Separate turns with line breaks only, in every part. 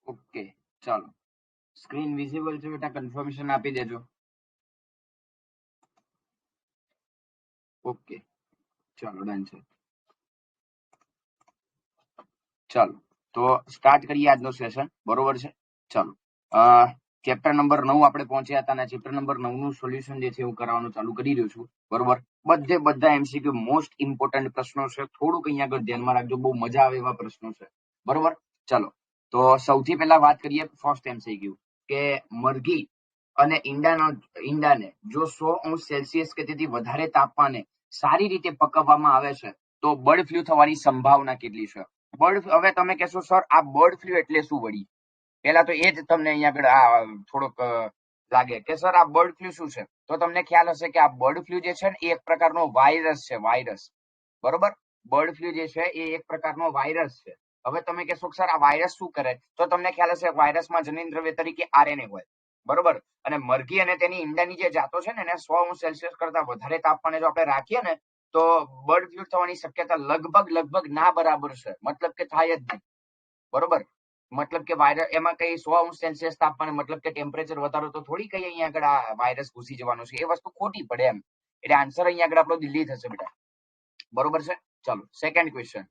Okay, ચાલો. Screen visible છે બેટા, કન્ફર્મેશન આપી દેજો. ઓકે, ચાલો, ડન છે. ચાલો, તો સ્ટાર્ટ કરીએ આજનો સેશન. બરોબર છે. ચાલો, ચેપ્ટર નંબર 9 આપણે પહોંચ્યા હતા અને ચેપ્ટર નંબર 9 નું સોલ્યુશન જે છે હું કરાવવાનું ચાલુ કરી રહ્યો છું. બરોબર, બધા એમસીક્યુ મોસ્ટ ઇમ્પોર્ટન્ટ પ્રશ્નો છે. થોડુંક અહીંયા આગળ ધ્યાનમાં રાખજો, બહુ મજા આવે એવા પ્રશ્નો છે. બરોબર, ચાલો. તો સૌથી પહેલા વાત કરીએ ફર્સ્ટ એમસીક્યુ કે મરઘી અને ઈંડાને જો 100°C કે તેથી વધારે તાપમાને સારી રીતે પકવવામાં આવે છે તો બર્ડ ફ્લુ થવાની સંભાવના કેટલી છે? હવે તમે કહેશો સર આ બર્ડ ફ્લુ એટલે શું? વળી પેલા તો એ જ તમને અહીંયા આગળ થોડોક લાગે કે સર આ બર્ડ ફ્લુ શું છે, તો તમને ખ્યાલ હશે કે આ બર્ડ ફ્લુ જે છે ને એ એક પ્રકારનો વાયરસ છે. વાયરસ, બરોબર. બર્ડ ફ્લુ જે છે એ એક પ્રકારનો વાયરસ છે. હવે તમે કહેશો સર આ વાયરસ શું કરે, તો તમને ખ્યાલ હશે વાયરસમાં જનીન દ્રવ્ય તરીકે આરએનએ હોય. બરોબર, અને મરઘી અને તેની ઈંડાની જે જાતો છે ને એને 100°C કરતા વધારે તાપમાને જો આપણે રાખીએ ને તો બર્ડ ફ્લુ થવાની શક્યતા લગભગ ના બરાબર છે. મતલબ કે થાય જ નહીં. બરોબર, મતલબ કે વાયરસ એમાં કઈ 100°C તાપમાને મતલબ કે ટેમ્પરેચર વધારો તો થોડી કઈ અહીંયા આગળ આ વાયરસ ઘૂસી જવાનો છે. એ વસ્તુ ખોટી પડે એમ. એટલે આન્સર અહીંયા આગળ આપણો દિલ્હી થશે બેટા. બરોબર છે. ચાલો, સેકન્ડ ક્વેશ્ચન.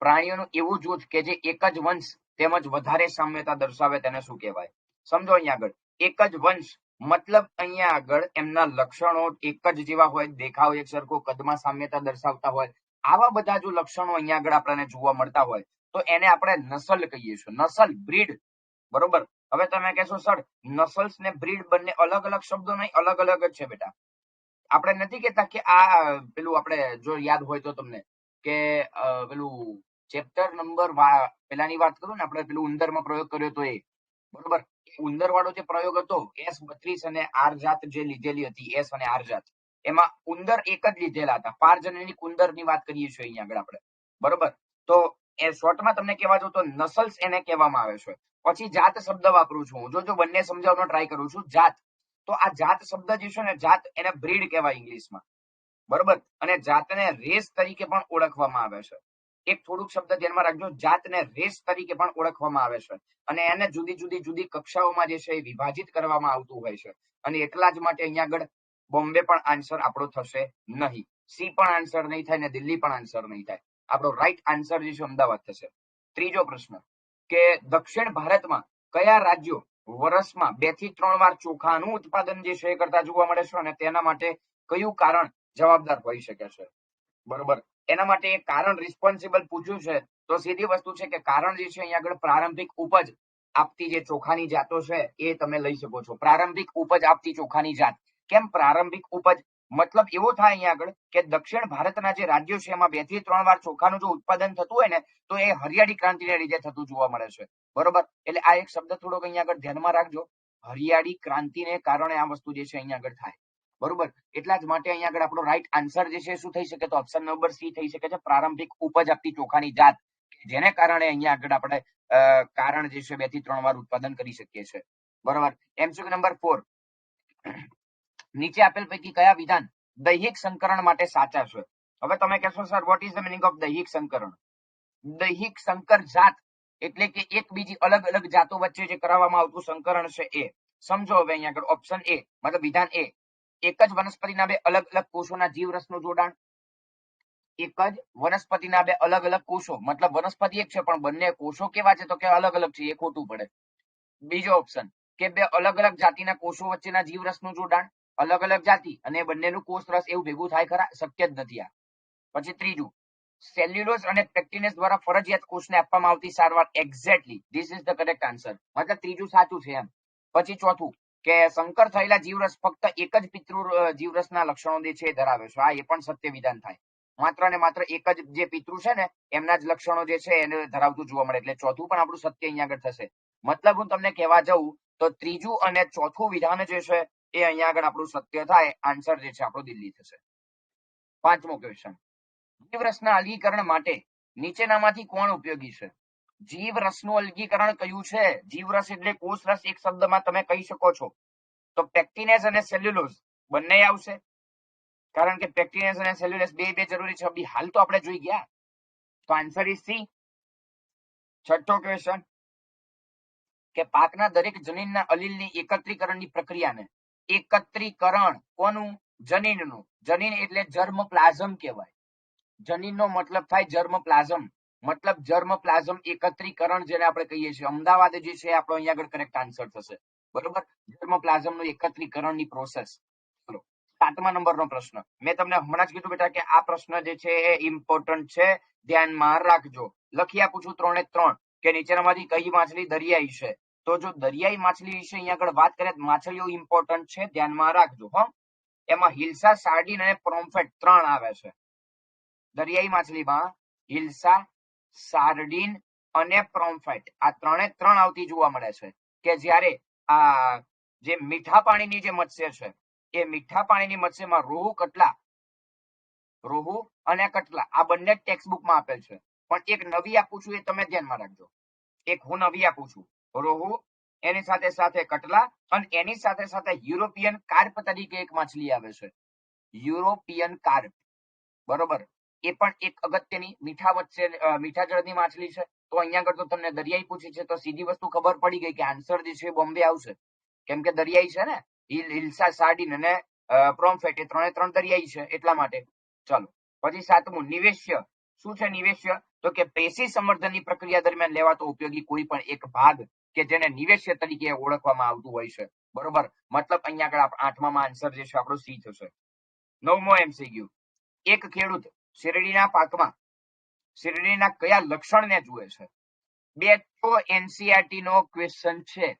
પ્રાણીઓનું એવું જૂથ કે જે એક જ વંશ તેમજ વધારે સામ્યતા દર્શાવે તેને શું કહેવાય? સમજો અહીંયા આગળ એક જ વંશ મતલબ અહીંયા આગળ એમના લક્ષણો એક જ જેવા હોય, દેખાવ એક સરખો, કદમાં સામ્યતા દર્શાવતા હોય, આવા બધા જો લક્ષણો અહીંયા આગળ આપણને જોવા મળતા હોય તો એને આપણે નસલ કહીએ છીએ. નસલ, બ્રીડ. બરોબર, હવે તમે કહેશો સર નસલ્સ ને બ્રીડ બંને અલગ અલગ શબ્દો નહીં, અલગ અલગ જ છે બેટા. આપણે નથી કેતા કે આ પેલું આપણે જો યાદ હોય તો તમને કે પેલું ચેપ્ટર નંબર પેલાની વાત કરું ને આપણે પેલું ઉંદરમાં પ્રયોગ કર્યો તો એ બરોબર, ઉંદર વાળો જે પ્રયોગ હતો S32 અને આર જાત જે લીધેલી હતી, એસ અને આર જાત, એમાં ઉંદર એક જ લીધેલા હતા. પારજનની ઉંદર ની વાત કરીએ છીએ અહીંયા આગળ આપણે. બરોબર, તો એ શોર્ટમાં તમને કહેવા જો તો નસલ્સ એને કહેવામાં આવે છે. પછી જાત શબ્દ વાપરું છું હું, જો બંને સમજાવવાનો ટ્રાય કરું છું. જાત, તો આ જાત શબ્દ જે છે ને જાત એને બ્રીડ કહેવાય ઇંગ્લિશમાં. બરોબર, અને જાતને રેસ તરીકે પણ ઓળખવામાં આવે છે. એક થોડુંક શબ્દ ધ્યાનમાં રાખજો, જાતને રેસ તરીકે પણ ઓળખવામાં આવે છે અને એને જુદી કક્ષાઓમાં જે છે એ વિભાજિત કરવામાં આવતું હોય છે. અને એટલા જ માટે અહીંયા આગળ બોમ્બે પણ આન્સર આપણો થશે નહીં, સી પણ આન્સર નહીં થાય ને દિલ્હી પણ આન્સર નહીં થાય. આપણો રાઈટ આન્સર જે છે અમદાવાદ થશે. ત્રીજો પ્રશ્ન કે દક્ષિણ ભારતમાં કયા રાજ્યો વર્ષમાં 2 થી 3 વાર ચોખાનું ઉત્પાદન જે છે એ કરતા જોવા મળે છે અને તેના માટે કયું કારણ જવાબદાર હોઈ શકે છે? બરોબર, એના માટે એક કારણ રિસ્પોન્સિબલ પૂછ્યું છે તો સીધી વસ્તુ છે કે કારણ જે છે અહીંયા આગળ પ્રારંભિક ઉપજ આપતી જે ચોખાની જાતો છે એ તમે લઈ શકો છો. પ્રારંભિક ઉપજ આપતી ચોખાની જાત. કેમ પ્રારંભિક ઉપજ? મતલબ એવો થાય અહીંયા આગળ કે દક્ષિણ ભારતના જે રાજ્યો છે એમાં 2 થી 3 વાર ચોખાનું જો ઉત્પાદન થતું હોય ને તો એ હરિયાળી ક્રાંતિને લીધે થતું જોવા મળે છે. બરોબર, એટલે આ એક શબ્દ થોડોક અહીંયા આગળ ધ્યાનમાં રાખજો. હરિયાળી ક્રાંતિને કારણે આ વસ્તુ જે છે અહીંયા આગળ થાય. બરોબર, એટલા જ માટે અહીંયા આગળ આપણો રાઈટ આન્સર જે છે શું થઈ શકે? તો ઓપ્શન નંબર સી થઈ શકે છે, પ્રારંભિક ઉપજ આપતી ચોખાની જાત, જેને કારણે અહીંયા આગળ આપણે કારણ જે છે 2 થી 3 વાર ઉત્પાદન કરી શકીએ છીએ. બરોબર, એમસીક્યુ નંબર 4. નીચે આપેલ પૈકી કયા વિધાન દૈહિક સંકરણ માટે સાચા છે? હવે તમે કહેશો sir what is the meaning of દૈહિક સંકરણ? દૈહિક સંકર જાત એટલે કે એક બીજી અલગ અલગ જાતો વચ્ચે જે કરાવવામાં આવતું સંકરણ છે એ. સમજો હવે અહીંયા આગળ ઓપ્શન એ મતલબ વિધાન એ, એક જ વનસ્પતિના બે અલગ અલગ કોષોના જીવરસનું જોડાણ. એક જ વનસ્પતિના બે અલગ અલગ કોષો, મતલબ વનસ્પતિ એક છે પણ બંને કોષો કેવા છે તો કે અલગ અલગ છે, એ ખોટું પડે. બીજો ઓપ્શન કે બે અલગ અલગ જાતિના કોષો વચ્ચેના જીવરસનું જોડાણ, અલગ અલગ જાતિ અને બંનેનું કોષ રસ એવું ભેગું થાય ખરા? શક્ય જ નથી આ. પછી ત્રીજું, સેલ્યુલોઝ અને પેક્ટિનેસ દ્વારા ફરજિયાત કોષને આપવામાં આવતી સારવાર. Exactly this is the correct answer, મતલબ ત્રીજું સાચું છે એમ. પછી ચોથું કે સંકર થયેલા જીવરસ ફક્ત એક જ પિતૃ જીવરસના લક્ષણો જે છે ધરાવે છે. હા, એ પણ સત્ય વિધાન થાય. માત્ર ને માત્ર એક જ જે પિતૃ છે ને એમના જ લક્ષણો જે છે એને ધરાવતું જોવા મળે, એટલે ચોથું પણ આપણું સત્ય અહીંયા આગળ થશે. મતલબ હું તમને કહેવા જાઉં તો ત્રીજું અને ચોથું વિધાન જે છે એ અહીંયા આગળ આપણું સત્ય થાય. આન્સર જે છે આપણો દિલ્હી થશે. પાંચમો ક્વેશ્ચન, જીવરસના અલગીકરણ માટે નીચેનામાંથી કોણ ઉપયોગી છે? જીવરસનું અલગીકરણ કયું છે? જીવરસ એટલે કોષરસ, એક શબ્દમાં તમે કહી શકો છો તો પેક્ટિનેસ અને સેલ્યુલોઝ બંને આવશે, કારણ કે પેક્ટિનેસ અને સેલ્યુલોઝ બે જરૂરી છે. હાલ તો આપણે જોઈ ગયા, તો આન્સર ઇઝ સી. છઠ્ઠો ક્વેશ્ચન, કે પાકના દરેક જનીનના અલીલની એકત્રીકરણની પ્રક્રિયાને એકત્રીકરણ કોનું? જનીનનું. જનીન એટલે જર્મ પ્લાઝમ કહેવાય. જનીનનો મતલબ થાય જર્મ પ્લાઝમ. મતલબ જર્મ પ્લાઝમ એકત્રીકરણ જેને આપણે કહીએ છીએ. અમદાવાદ જે છે આપણો અહીંયા આગળ કરેક્ટ આન્સર થશે. બરોબર, જર્મ પ્લાઝમનું એકત્રીકરણની પ્રોસેસ. ચલો 7મા નંબરનો પ્રશ્ન. મેં તમને હમણાં જ કીધું બેટા કે આ પ્રશ્ન જે છે એ ઇમ્પોર્ટન્ટ છે, ધ્યાનમાં રાખજો. લખી આપું છું 3 એ 3 કે નીચેનામાંથી કઈ માછલી દરિયાઈ છે. તો જો દરિયાઈ માછલી વિશે અહીંયા આગળ વાત કરીએ, માછલીઓ ઇમ્પોર્ટન્ટ છે, ધ્યાનમાં રાખજો. એમાં હિલ્સા, સાર્ડિન અને પ્રોમ્ફેટ 3 આવે છે. દરિયાઈ માછલીમાં હિલ્સા, સાર્ડિન અને પ્રોમ્ફેટ આ 3 એ 3 આવતી જોવા મળે છે. કે જ્યારે આ જે મીઠા પાણીની જે મત્સ્ય છે એ મીઠા પાણીની મત્સ્યમાં રોહુ અને કટલા આ બંને ટેક્સ્ટ બુકમાં આપેલ છે. પણ એક નવી આપું છું, એ તમે ધ્યાનમાં રાખજો. એક હું નવી આપું છું, રોહુ, એની સાથે સાથે કટલા, અને એની સાથે સાથે યુરોપિયન કાર્પ તરીકે એક માછલી આવે છે, યુરોપિયન કાર્પ. બરોબર, એ પણ એક અગત્યની મીઠા જળની માછલી છે. તો અહીંયા આગળ તો તમને દરિયાઈ પૂછી છે તો સીધી વસ્તુ ખબર પડી ગઈ કે આન્સર જે છે બોમ્બે આવશે, કેમ કે દરિયાઈ છે ને. હિલ્સા, સાર્ડિન અને પ્રોમ્ફેટ એ 3 એ 3 દરિયાઈ છે એટલા માટે. ચાલો પછી 7મું, નિવેશ્ય. શું છે નિવેશ્ય? તો કે પેશી સંવર્ધનની પ્રક્રિયા દરમિયાન લેવાતો ઉપયોગી કોઈ પણ એક ભાગ કે જેને નિવેશ્ય તરીકે ઓળખવામાં આવતું હોય છે. બરોબર, મતલબ અહીંયા આગળ 8મામાં આન્સર જે છે આપણો સી થશે. 9મો MCQ. એક ખેડૂત શેરડીના પાકમાં શેરડીના કયા લક્ષણને જુએ છે? બેઠો એનસીઆરટી નો ક્વેશ્ચન છે.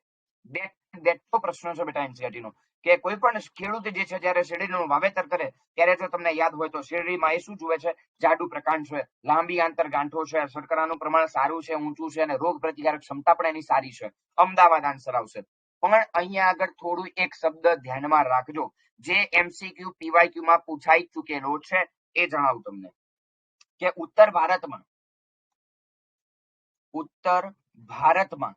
બેઠો પ્રશ્ન છે બેટા એનસીઆરટી નો, કે કોઈ પણ ખેડૂત જે છે જ્યારે શેરડીનું વાવેતર કરે ત્યારે જો તમને યાદ હોય તો શેરડીમાં એ શું જુએ છે? જાડુ પ્રકાંડ છે, લાંબી આંતર ગાંઠો છે, શર્કરાનું પ્રમાણ સારું છે, ઊંચું છે, અને રોગ પ્રતિકારક ક્ષમતા પણ એની સારી છે. અમદાવાદ આન્સર આવશે. પણ અહીંયા આગળ થોડું એક શબ્દ ધ્યાનમાં રાખજો, જે MCQ PYQ માં પૂછાઈ ચૂકેલો છે. એ જણાવું તમને કે ઉત્તર ભારતમાં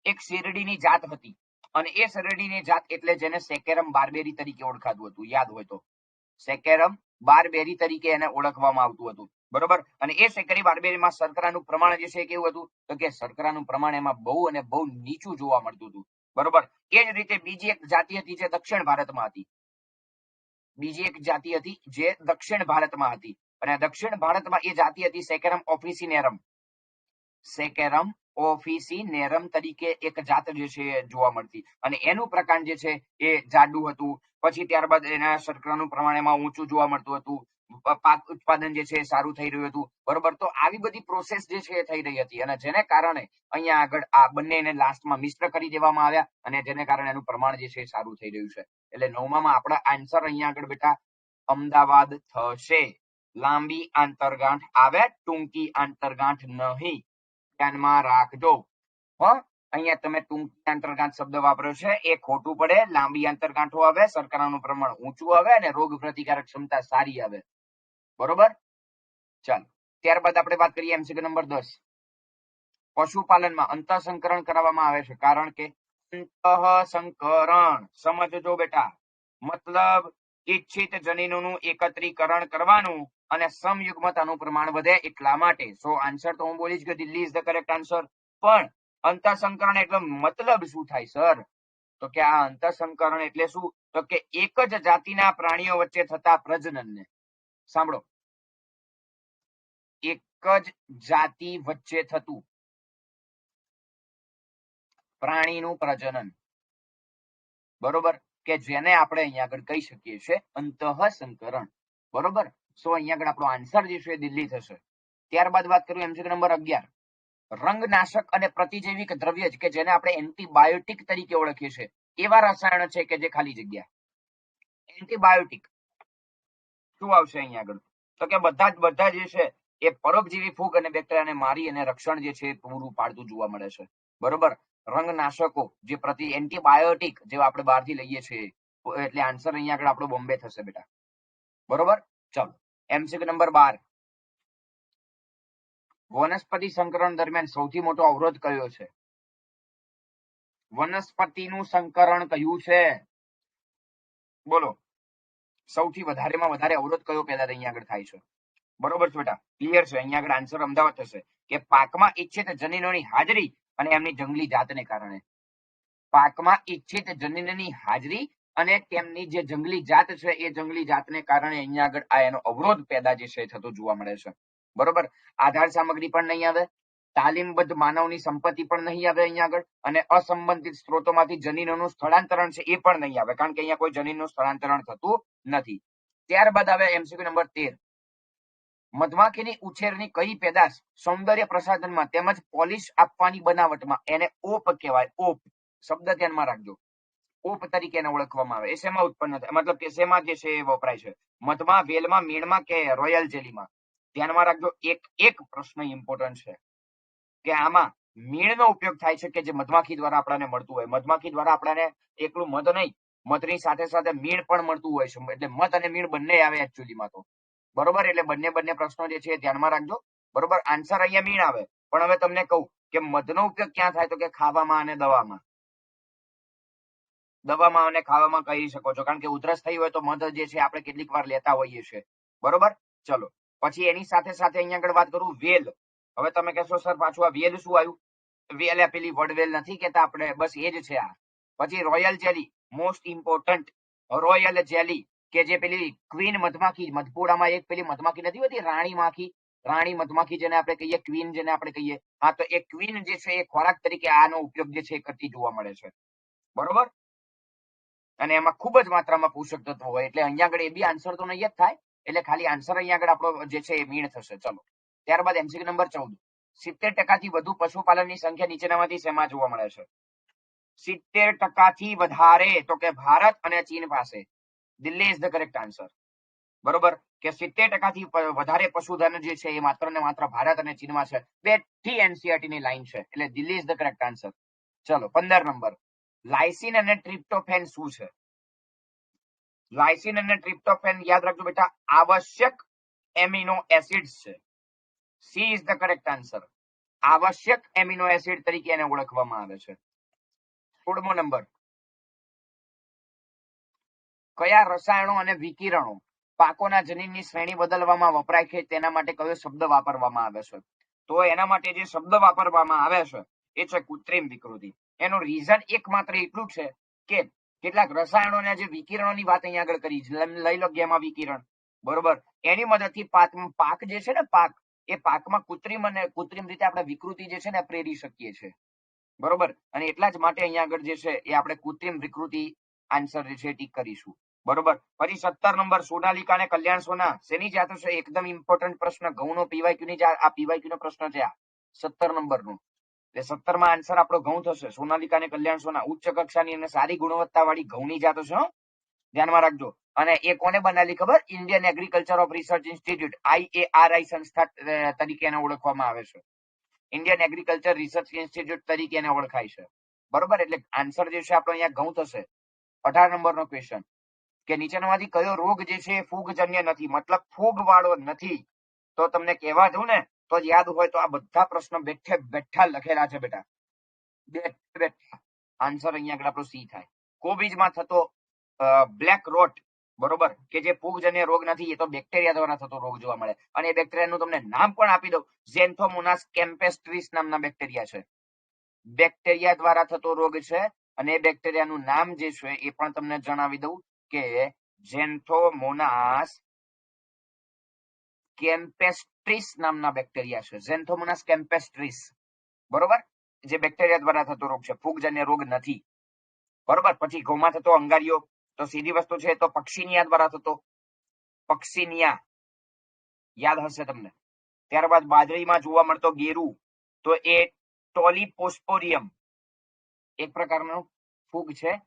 એક શેરડીની જાત હતી, અને એ શેરડીની જાત એટલે જેને સેકેરમ બારબેરી તરીકે ઓળખાતું હતું. યાદ હોય તો સેકેરમ બારબેરી તરીકે એને ઓળખવામાં આવતું હતું. બરોબર, અને એ શેકેરી બારબેરીમાં શર્કરાનું પ્રમાણ જે છે કેવું હતું? તો કે શર્કરાનું પ્રમાણ એમાં બહુ અને બહુ નીચું જોવા મળતું હતું. બરોબર, એ જ રીતે બીજી એક જાતિ હતી જે દક્ષિણ ભારતમાં હતી. જે દક્ષિણ ભારતમાં હતી, અને દક્ષિણ ભારતમાં એ જાતિ હતી સેકેરમ ઓફિસિનેરમ. સેકેરમ ઓફિસિનેરમ તરીકે એક જાત જે છે જોવા મળતી, અને એનું પ્રકાંડ જે છે એ જાડું હતું. પછી ત્યારબાદ એના શર્કરાનું પ્રમાણ એમાં ઊંચું જોવા મળતું હતું. પાક ઉત્પાદન જે છે એ સારું થઈ રહ્યું હતું. બરોબર, તો આવી બધી પ્રોસેસ જે છે એ થઈ રહી હતી, અને જેને કારણે અહીંયા આગળ આ બંનેને લાસ્ટમાં મિશ્ર કરી દેવામાં આવ્યા, અને જેને કારણે એનું પ્રમાણ જે છે એ સારું થઈ રહ્યું છે. એટલે 9મામાં આપણા આન્સર અહીંયા આગળ બેટા અમદાવાદ થશે. લાંબી આંતરગાંઠ આવે, ટૂંકી આંતરગાંઠ નહીં, ધ્યાનમાં રાખજો. અહીંયા તમે ટૂંકી આંતરગાંઠ શબ્દ વાપર્યો છે એ ખોટું પડે. લાંબી આંતરગાંઠો આવે, શર્કરાનું પ્રમાણ ઊંચું આવે, અને રોગ પ્રતિકારક ક્ષમતા સારી આવે. બરોબર, ચાલો ત્યારબાદ આપણે વાત કરીએ MCQ નંબર 10. પશુપાલનમાં અંતઃસંકરણ કરાવવામાં આવે છે, કારણ કે અંતઃસંકરણ સમજજો બેટા, મતલબ ઈચ્છિત જનીનોનું એકત્રીકરણ કરવાનું અને સમયુગ્મતાનું પ્રમાણ વધે એટલા માટે. સો આન્સર તો હું બોલી જ ગયો, Delhi is the correct answer. પણ અંતઃસંકરણ એટલે મતલબ શું થાય સર? તો કે આ અંતઃસંકરણ એટલે શું? તો કે એક જ જાતિના પ્રાણીઓ વચ્ચે થતા પ્રજનનને, સાંભળો, એક જ જાતિ વચ્ચે થતું પ્રાણીનું પ્રજનન. બરોબર, કે જેને આપણે અહીંયા આગળ કહી શકીએ છીએ અંતઃસંકરણ. બરોબર, સો અહીંયા આગળ આપણો આન્સર જે છે દિલ્હી થશે. ત્યારબાદ વાત કરીએ MCQ નંબર 11. રંગનાશક અને પ્રતિજૈવિક દ્રવ્ય કે જેને આપણે એન્ટીબાયોટિક તરીકે ઓળખીએ છીએ, એવા રસાયણો છે કે જે ખાલી જગ્યા. એન્ટીબાયોટિક શું આવશે અહીંયા આગળ? તો કે બધા જે છે એ પરોપજીવી ફૂગ અને બેક્ટેરિયાને મારી અને રક્ષણ જે છે પૂરું પાડતું જોવા મળે છે. બરોબર, રંગનાશકો જે એન્ટીબાયોટિક જે આપણે બહારથી લઈએ છીએ, એટલે આન્સર અહીંયા આગળ આપણો બોમ્બે થશે બેટા. બરોબર, ચાલો MCQ નંબર 12. વનસ્પતિ સંકરણ દરમિયાન સૌથી મોટો અવરોધ કયો છે? વનસ્પતિનું સંકરણ કયું છે? બોલો, સૌથી વધારેમાં વધારે અવરોધ કયો પેદા અહીંયા આગળ થાય છે? બરોબર છે બેટા, ક્લિયર છે. અહીંયા આગળ આન્સર અમદાવાદ થશે કે પાકમાં ઈચ્છિત જનીનોની હાજરી અને એમની જંગલી જાતને કારણે. પાકમાં ઈચ્છિત જનીનની હાજરી અને તેમની જે જંગલી જાત છે એ જંગલી જાતને કારણે અહીંયા આગળ આ એનો અવરોધ પેદા જે છે થતો જોવા મળે છે. બરોબર, આધાર સામગ્રી પણ નહીં આવે, તાલીમબદ્ધ માનવની સંપત્તિ પણ નહીં આવે અહીંયા આગળ, અને અસંબંધિત સ્ત્રોતોમાંથી જનીનોનું સ્થળાંતરણ છે એ પણ નહીં આવે, કારણ કે અહીંયા કોઈ જનીનનું સ્થળાંતરણ થતું નથી. ત્યારબાદ આવે MCQ નંબર 13. મધમાખીની ઉછેરની કઈ પેદાશ સૌંદર્ય પ્રસાધનમાં તેમજ પોલિશ આપવાની બનાવટમાં એને ઓપ કહેવાય? ઓપ શબ્દ ધ્યાનમાં રાખજો. ઓપ તરીકે એને ઓળખવામાં આવે. એ શેમાં ઉત્પન્ન થાય, મતલબ કે શેમાં જે છે એ વપરાય છે? મધમાં, વેલમાં, મીણમાં કે રોયલ જેલીમાં? ધ્યાનમાં રાખજો. એક પ્રશ્ન ઇમ્પોર્ટન્ટ છે કે આમાં મીણનો ઉપયોગ થાય છે કે જે મધમાખી દ્વારા આપણને મળતું હોય. મધમાખી દ્વારા આપણને એકલું મધ નહીં, મધની સાથે સાથે મીણ પણ મળતું હોય છે. એટલે મધ અને મીણ બંને આવે એકચ્યુઅલીમાં તો. બરોબર, એટલે બંને પ્રશ્નો જે છે ધ્યાનમાં રાખજો. બરોબર, આન્સર અહીંયા મીણ આવે. પણ હવે તમને કહું કે મધનો ઉપયોગ ક્યાં થાય, તો કે ખાવામાં અને દવામાં. દવામાં અને ખાવામાં કહી શકો છો, કારણ કે ઉધરસ થઈ હોય તો મધ જે છે આપણે કેટલીક વાર લેતા હોઈએ છીએ. બરોબર, ચલો પછી એની સાથે સાથે અહીંયા આગળ વાત કરું વેલ. હવે તમે કહેશો સર પાછું આ વેલ શું આવ્યું? વેલ એ પેલી વડવેલ નથી કેતા આપણે, બસ એ જ છે આ. પછી royal jelly, most important. Royal jelly કે જે પેલી ક્વીન મધમાખી, મધપુડામાં એક પેલી મધમાખી નથી હોતી રાણી માખી, રાણી મધમાખી જેને આપણે કહીએ, ક્વીન જેને આપણે કહીએ. હા, તો એ ક્વીન જે છે એ ખોરાક તરીકે આનો ઉપયોગ જે છે એ કરતી જોવા મળે છે. બરોબર, અને એમાં ખૂબ જ માત્રામાં પોષક તત્વો હોય, એટલે અહીંયા આગળ એ બી આન્સર તો નહીં જ થાય. એટલે ખાલી આન્સર અહીંયા આગળ આપણો જે છે એ મીણ થશે. ચલો ત્યારબાદ MCQ નંબર 14. 70% વધુ પશુપાલનની સંખ્યા નીચેનામાંથી શેમાં જોવા મળે છે? 70% વધારે, તો કે ભારત અને ચીન પાસે. Delhi is the correct answer. બરોબર, કે 70% વધારે પશુધન જે છે એ માત્ર ને માત્ર ભારત અને ચીનમાં છે. બેઠી NCERT ની લાઈન છે, એટલે Delhi is the correct answer. ચલો 15 નંબર. લાઇસિન અને ટ્રિપ્ટોફેન શું છે? લાઇસિન અને ટ્રિપ્ટોફેન યાદ રાખજો બેટા, આવશ્યક એમિનો એસિડ્સ છે. C is the correct answer. આવશ્યક એમિનો એસિડ તરીકે એને ઓળખવામાં આવે છે. 16મો નંબર. કયા રસાયણો અને વિકિરણો પાકોના જનીનની શ્રેણી બદલવામાં વપરાય છે તેના માટે કયો શબ્દ વાપરવામાં આવે છે? તો એના માટે જે શબ્દ વાપરવામાં આવે છે એ છે કૃત્રિમ વિકૃતિ. એનું રીઝન એકમાત્ર એટલું છે કે કેટલાક રસાયણો અને જે વિકિરણોની વાત અહીંયા આગળ કરી, લઈ લો ગેમા વિકિરણ. બરોબર, એની મદદથી પાક જે છે ને પાક, એ પાકમાં કૃત્રિમ રીતે આપણે વિકૃતિ જે છે ને પ્રેરી શકીએ છીએ. બરોબર, અને એટલા જ માટે અહીંયા આગળ જે છે એ આપણે કૃત્રિમ વિકૃતિ આન્સર જે છે ટીક કરીશું. બરોબર, પછી 17 નંબર. સોનાલિકા અને કલ્યાણ સોના શેની જાત છે? એકદમ ઇમ્પોર્ટન્ટ પ્રશ્ન, ઘઉંનો PYQ ની આ PYQ નો પ્રશ્ન છે આ 17 નંબરનો. એટલે 17 માં આન્સર આપણો ઘઉં થશે. સોનાલિકા અને કલ્યાણ સોના ઉચ્ચ કક્ષાની અને સારી ગુણવત્તા વાળી ઘઉંની જાત છે. ધ્યાનમાં રાખજો. અને એ કોને બનાવેલી ખબર? Indian agriculture of research institute, IARI સંસ્થા તરીકે એને ઓળખવામાં આવે છે. ઇન્ડિયન એગ્રીકલ્ચર રિસર્ચ ઇન્સ્ટિટ્યૂટ તરીકે એને ઓળખાય છે. બરોબર, એટલે આન્સર જે છે આપણો અહીંયા ઘઉં થશે. 18 નંબરનો ક્વેશ્ચન, કે નીચેનામાંથી કયો રોગ જે છે ફૂગજન્ય નથી, મતલબ ફૂગ વાળો નથી? તો તમને કહેવા દઉં ને તો યાદ હોય તો આ બધા પ્રશ્નો બેઠે બેઠા લખેલા છે બેટા, બેઠા. આન્સર અહીંયા આગળ આપણો સી થાય. કોબીજમાં થતો બ્લેક રોટ, બરોબર, કે જે ફૂગજન્ય રોગ નથી, એ તો બેક્ટેરિયા દ્વારા થતો રોગ જોવા મળે. અને એ બેક્ટેરિયાનું તમને નામ પણ આપી દઉં, ઝેન્થોમોનાસ કેમ્પેસ્ટ્રીસ નામના બેક્ટેરિયા છે. બેક્ટેરિયા દ્વારા થતો રોગ છે, અને એ બેક્ટેરિયાનું નામ જે છે એ પણ તમને જણાવી દઉં કે ઝેન્થોમોનાસ કેમ્પેસ્ટ્રીસ નામના બેક્ટેરિયા છે. ઝેન્થોમોનાસ કેમ્પેસ્ટ્રીસ, બરોબર, જે બેક્ટેરિયા દ્વારા થતો રોગ છે, ફૂગજન્ય રોગ નથી. બરોબર, પછી ઘઉંમાં થતો અંગારિયો, તો સીધી વસ્તુ છે તો પક્ષીનિયા દ્વારા થતો, પક્ષીનિયા યાદ હશે તમને. ત્યારબાદ બાજરીમાં જોવા મળતો ગેરુ, તો એ ટોલિપોસ્પોરિયમ એક પ્રકારનો ફૂગ છે.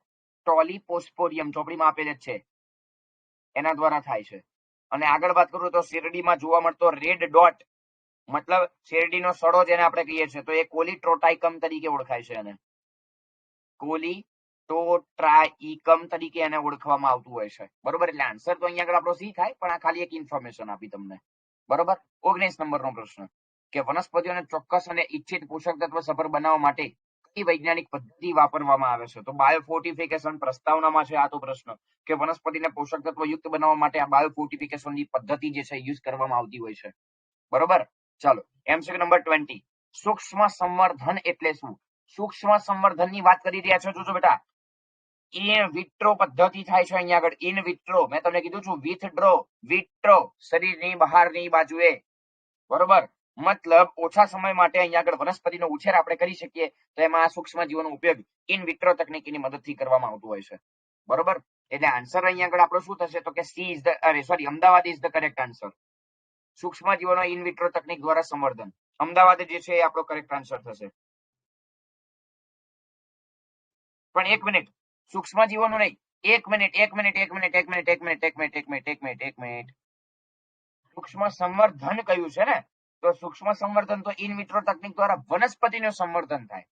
ટોલિપોસ્પોરિયમ ચોપડીમાં આપેલ જ છે, એના દ્વારા થાય છે. અને આગળ વાત કરું તો શેરડીમાં જોવા મળતો રેડ ડોટ, મતલબ શેરડીનો સડો જેને આપણે કહીએ છીએ, તો એ કોલીટ્રોટાઇકમ તરીકે ઓળખાય છે. એને કોલીટોટ્રાઇકમ તરીકે એને ઓળખવામાં આવતું હોય છે. બરોબર, એટલે આન્સર તો અહીંયા આગળ આપણો સી થાય, પણ આ ખાલી એક ઇન્ફોર્મેશન આપી તમને. બરોબર, 19 નંબરનો પ્રશ્ન, કે વનસ્પતિઓને ચોક્કસ અને ઇચ્છિત પોષક તત્વ સભર બનાવવા માટે કઈ વૈજ્ઞાનિક પદ્ધતિ વાપરવામાં આવે છે? તો બાયોફોર્ટિફિકેશન પ્રસ્તાવનામાં છે આ તો પ્રશ્ન, કે વનસ્પતિને પોષક તત્વ યુક્ત બનાવવા માટે આ બાયોફોર્ટિફિકેશનની પદ્ધતિ જે છે યુઝ કરવામાં આવતી હોય છે. બરોબર, ચાલો MCQ નંબર 20. સૂક્ષ્મ સંવર્ધન એટલે શું? સૂક્ષ્મ સંવર્ધનની વાત કરી રહ્યા છો. જોજો બેટા, ઇન વિટ્રો પદ્ધતિ થાય છે અહીંયા આગળ. ઇન વિટ્રો મેં તમને કીધું છું, વિથડ્રો, વિટ્રો શરીરની બહારની બાજુએ, બરોબર. મતલબ ઓછા સમય માટે અહીંયા આગળ વનસ્પતિનો ઉછેર આપણે કરી શકીએ, તો એમાં સૂક્ષ્મ જીવોનો ઉપયોગ ઇન વિટ્રો તકનીકની મદદથી કરવામાં આવતું હોય છે, બરોબર. એટલે આન્સર અહીંયા આગળ આપણો શું થશે, તો કે C is the sorry Ahmedabad is the correct answer. સૂક્ષ્મ જીવોનો ઇન વિટ્રો તકનીક દ્વારા સંવર્ધન, અમદાવાદ જે છે એ આપણો કરેક્ટ આન્સર થશે. પણ એક મિનિટ, સૂક્ષ્મ જીવોનું નહીં, એક મિનિટ સૂક્ષ્મ સંવર્ધન કયું છે ને, તો સૂક્ષ્મ સંવર્ધન તો ઇન વિટ્રો તકનીક દ્વારા વનસ્પતિનું સંવર્ધન થાય,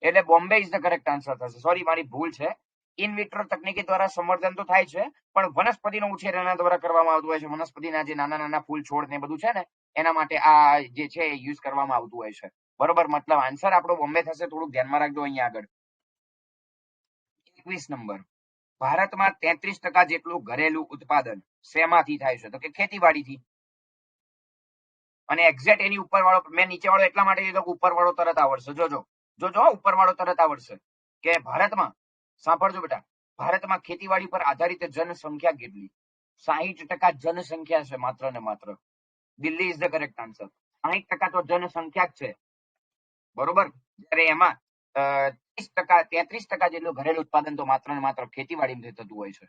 એટલે Bombay is the correct answer થશે. સોરી, મારી ભૂલ છે. ઇન વિટ્રો તકનીકી દ્વારા સંવર્ધન તો થાય છે, પણ વનસ્પતિનો ઉછેર એના દ્વારા કરવામાં આવતું હોય છે. વનસ્પતિના જે નાના નાના ફૂલ છોડ ને બધું છે ને, એના માટે આ જે છે યુઝ કરવામાં આવતું હોય છે, બરોબર. મતલબ આન્સર આપણો બોમ્બે થશે. થોડુંક ધ્યાનમાં રાખજો અહીંયા આગળ. 21 નંબર, ભારતમાં 33% જેટલું ઘરેલું ઉત્પાદન શેમાંથી થાય છે, તો કે ખેતીવાડીથી. અને એક્ઝેક્ટ એની ઉપર વાળો મેં નીચે વાળો એટલા માટે કીધો કે ઉપર વાળો તરત આવડશે. જોજો ઉપર વાળો તરત આવડશે કે ભારતમાં, સાંભળજો બેટા, ભારતમાં ખેતીવાડી પર આધારિત જનસંખ્યા કેટલી? 60% જનસંખ્યા છે માત્ર ને માત્ર. Delhi is the correct answer. 60% તો જનસંખ્યા જ છે, બરોબર. જ્યારે એમાં 33% જેટલું ઘરેલું ઉત્પાદન તો માત્ર ને માત્ર ખેતીવાડીમાં થતું હોય છે,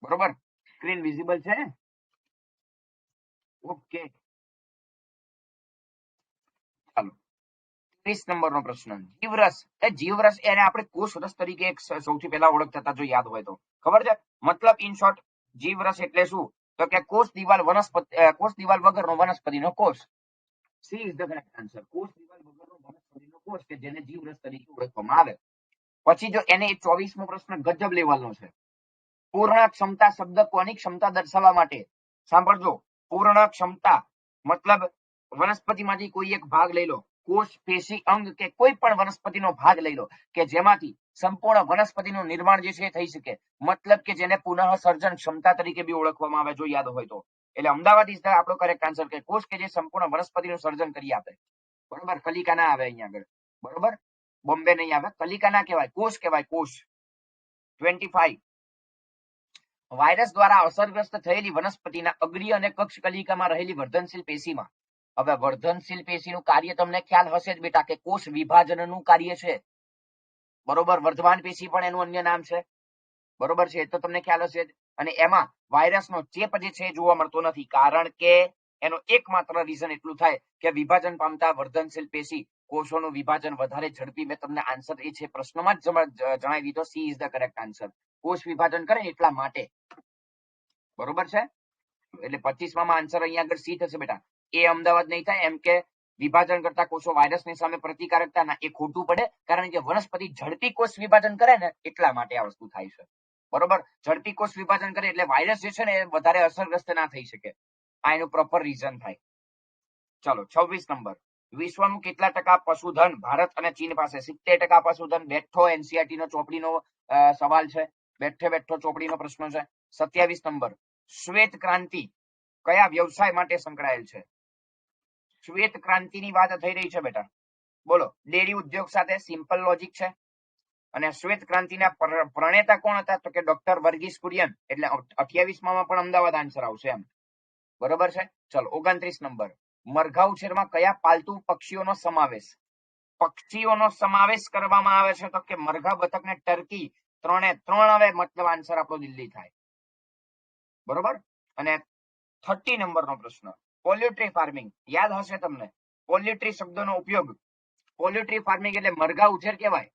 બરોબર. સ્ક્રીન વિઝિબલ છે? ઓકે, ચાલો. 30 નંબરનો પ્રશ્ન, જીવરસ. જીવરસ એને આપણે કોષ રસ તરીકે સૌથી પહેલા ઓળખતા હતા, જો યાદ હોય તો. ખબર છે? મતલબ ઇન શોર્ટ, જીવરસ એટલે શું, તો કે કોષ દિવાલ વગરનો વનસ્પતિનો કોષ. C is the correct answer. કોષ દિવાલ વગરનો વનસ્પતિનો કોષ કે જેને જીવરસ તરીકે ઓળખવામાં આવે. પછી જો એને 24મો પ્રશ્ન ગજબ લેવલનો છે. પૂર્ણ ક્ષમતા શબ્દ કોની ક્ષમતા દર્શાવવા માટે? સાંભળજો, પૂર્ણ ક્ષમતા મતલબ વનસ્પતિમાંથી કોઈ એક ભાગ લઈ લો, કોષ, પેશી, અંગ કે કોઈ પણ વનસ્પતિનો ભાગ લઈ લો કે જેમાંથી સંપૂર્ણ વનસ્પતિનું નિર્માણ જે છે એ થઈ શકે. મતલબ કે જેને પુનઃ સર્જન ક્ષમતા તરીકે બી ઓળખવામાં આવે, જો યાદ હોય તો. એટલે અમદાવાદ ઇઝ ધ આપણો કરેક્ટ આન્સર, કે કોષ કે જે સંપૂર્ણ વનસ્પતિનું સર્જન કરી આપે, બરોબર. કલિકા ના આવે અહીંયા આગળ, બરોબર. બોમ્બે નહીં આવે, કલિકા ના કહેવાય, કોષ કહેવાય, કોષ. 25, વાયરસ દ્વારા અસરગ્રસ્ત થયેલી વનસ્પતિના અગ્રીય અને કક્ષ કલિકામાં રહેલી વર્ધનશીલ પેશીમાં. હવે વર્ધનશીલ પેશીનું કાર્ય તમને ખ્યાલ હશે જ બેટા, કે કોષ વિભાજનનું કાર્ય છે, બરોબર. વર્ધમાન પેશી પણ એનું અન્ય નામ છે, બરોબર છે, એ તો તમને ખ્યાલ હશે જ. અને એમાં વાયરસનો ચેપ જે છે જોવા મળતો નથી, કારણ કે એનો એકમાત્ર રીઝન એટલું થાય કે વિભાજન પામતા વર્ધનશીલ પેશી કોષોનું વિભાજન વધારે ઝડપી. મેં તમને આન્સર એ છે પ્રશ્નમાં જ જણાવી દીધો. C is the correct answer. કોષ વિભાજન કરે એટલા માટે, બરોબર છે. એટલે 25માં આન્સર અહીંયા આગળ સી થશે બેટા. એ અમદાવાદ નહીં થાય, એમ કે વિભાજન કરતા કોષો વાયરસની સામે પ્રતિકારકતા ના, એ ખોટું પડે, કારણ કે વનસ્પતિ ઝડપી કોષ વિભાજન કરે ને એટલા માટે આ વસ્તુ થાય છે, બરોબર. ઝડપી કોષ વિભાજન કરે એટલે વાયરસ જે છે ને એ વધારે અસરગ્રસ્ત ના થઈ શકે. આ એનું પ્રોપર રીઝન થાય. ચાલો, 26 નંબર, વિશ્વનું કેટલા ટકા પશુધન ભારત અને ચીન પાસે? 70% પશુધન. બેઠો એનસીઆરટી નો ચોપડીનો સવાલ છે, બેઠો ચોપડીનો પ્રશ્ન છે. 27 નંબર, શ્વેત ક્રાંતિ કયા વ્યવસાય માટે સંકળાયેલ છે? શ્વેત ક્રાંતિની વાત થઈ રહી છે બેટા, બોલો. ડેરી ઉદ્યોગ સાથે. સિમ્પલ લોજિક છે. અને શ્વેત ક્રાંતિના પ્રણેતા કોણ હતા? તો કે ડોક્ટર વર્ગીસ કુરિયન. એટલે 28માં પણ અમદાવાદ આન્સર આવશે એમ, બરોબર છે. ચલો, 29 નંબર, મરઘા ઉછેરમાં કયા પાલતુ પક્ષીઓનો સમાવેશ? પક્ષીઓનો સમાવેશ કરવામાં આવે છે, તો કે મરઘા, બતક ને ટર્કી. 3 હવે મતલબ આન્સર આપણો દિલ્હી થાય, બરોબર. અને 30 નંબરનો પ્રશ્ન, પોલ્યુટ્રી ફાર્મિંગ યાદ હશે તમને. પોલ્યુટ્રી શબ્દનો ઉપયોગ, પોલ્યુટ્રી ફાર્મિંગ એટલે મરઘા ઉછેર કહેવાય.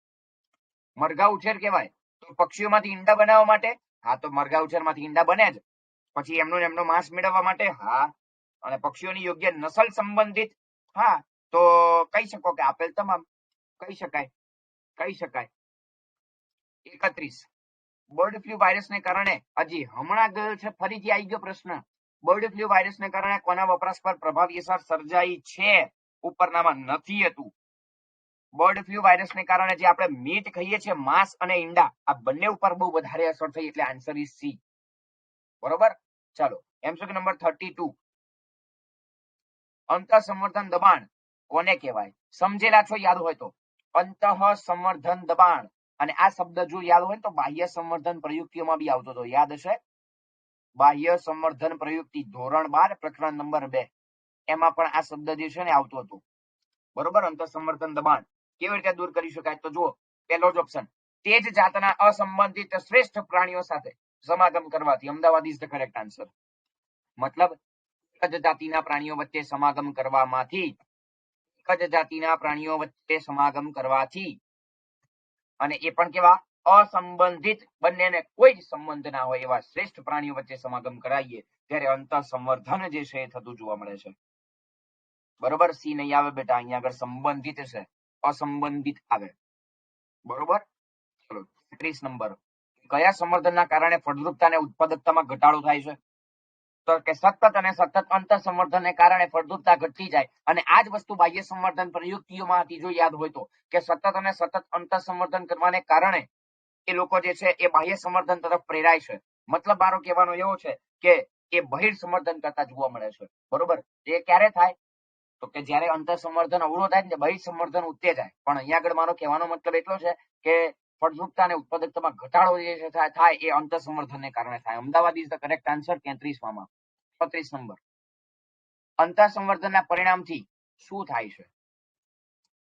મરઘા ઉછેર કહેવાય તો પક્ષીઓમાંથી ઈંડા બનાવવા માટે? હા, તો મરઘા ઉછેરમાંથી ઈંડા બને જ. પછી એમનો માંસ મેળવવા માટે? હા. અને પક્ષીઓની યોગ્ય નસલ સંબંધિત? હા. તો કહી શકો કે આપેલ તમામ કહી શકાય. 31, બર્ડ ફ્લુ વાયરસને કારણે, હજી હમણાં ગયો છે, ફરીથી આવી ગયો પ્રશ્ન. બર્ડ ફ્લુ વાયરસને કારણે કોના વપરાશ પર પ્રભાવી અસર સર્જાઈ છે? ઉપરનામાં નથી હતું. બર્ડ ફ્લુ વાયરસને કારણે જે આપણે મીટ ખાઈએ છીએ, માંસ અને ઈંડા, આ બંને ઉપર બહુ વધારે અસર થઈ, એટલે આન્સર ઇઝ સી, બરોબર. ચાલો, એમસીક્યુ નંબર 32, અંતઃ સંવર્ધન દબાણ કોને કહેવાય? સમજેલા છો યાદ હોય તો? અંતઃસંવર્ધન દબાણ. અને આ શબ્દ જો યાદ હોય તો બાહ્ય સંવર્ધન પ્રયુક્તિઓમાં બી આવતો હતો, યાદ હશે? બાહ્ય સંવર્ધન પ્રયુક્તિ ધોરણ 12 પ્રકરણ નંબર 2 એમાં પણ આ શબ્દ જે છે ને આવતો હતો. બરોબર. અંતઃસંવર્ધન દબાણ કેવી રીતે દૂર કરી શકાય? તો જુઓ, પહેલો જ ઓપ્શન, તે જ જાતના અસંબંધિત શ્રેષ્ઠ પ્રાણીઓ સાથે સમાગમ કરવાથી. Ahmedabad is the correct answer. મતલબ એક જ જાતિના પ્રાણીઓ વચ્ચે સમાગમ કરવામાંથી, એક જ જાતિના પ્રાણીઓ વચ્ચે સમાગમ કરવાથી, અને એ પણ કેવા? અસંબંધિત, બંનેને કોઈ જ સંબંધ ના હોય એવા શ્રેષ્ઠ પ્રાણીઓ વચ્ચે સમાગમ કરાવીએ ત્યારે અંતઃસંવર્ધન જે છે એ થતું જોવા મળે છે. બરોબર. સી નહીં આવે બેટા, અહીંયા આગળ સંબંધિત છે, અસંબંધિત આવે. બરોબર. ચલો 33 નંબર, કયા સંવર્ધનના કારણે ફળદ્રુપતા અને ઉત્પાદકતામાં ઘટાડો થાય છે? તો કે સતત અને સતત અંતઃસંવર્ધનને કારણે ફળદ્રુપતા ઘટતી જાય. અને આ જ વસ્તુ બાહ્ય સંવર્ધન પ્રયુક્તિઓમાં હતી, જો યાદ હોય તો, કે સતત અને સતત અંતઃસંવર્ધન કરવાને કારણે એ લોકો જે છે એ બાહ્ય સંવર્ધન તરફ પ્રેરાય છે. મતલબ મારો કહેવાનો એવો છે કે એ બહિર સંવર્ધન કરતા જોવા મળે છે. બરોબર. એ ક્યારે થાય? તો કે જ્યારે અંતઃસંવર્ધન અવળો થાય ને બહિર સંવર્ધન ઉત્તેજાય. પણ અહીંયા આગળ મારો કહેવાનો મતલબ એટલો છે કે ફળદ્રુપતા અને ઉત્પાદકતામાં ઘટાડો જે છે થાય એ અંતઃસંવર્ધનને કારણે થાય. Ahmedabad is the correct answer 33માં. 35 નંબર, અંતઃસંવર્ધનના પરિણામથી શું થાય છે?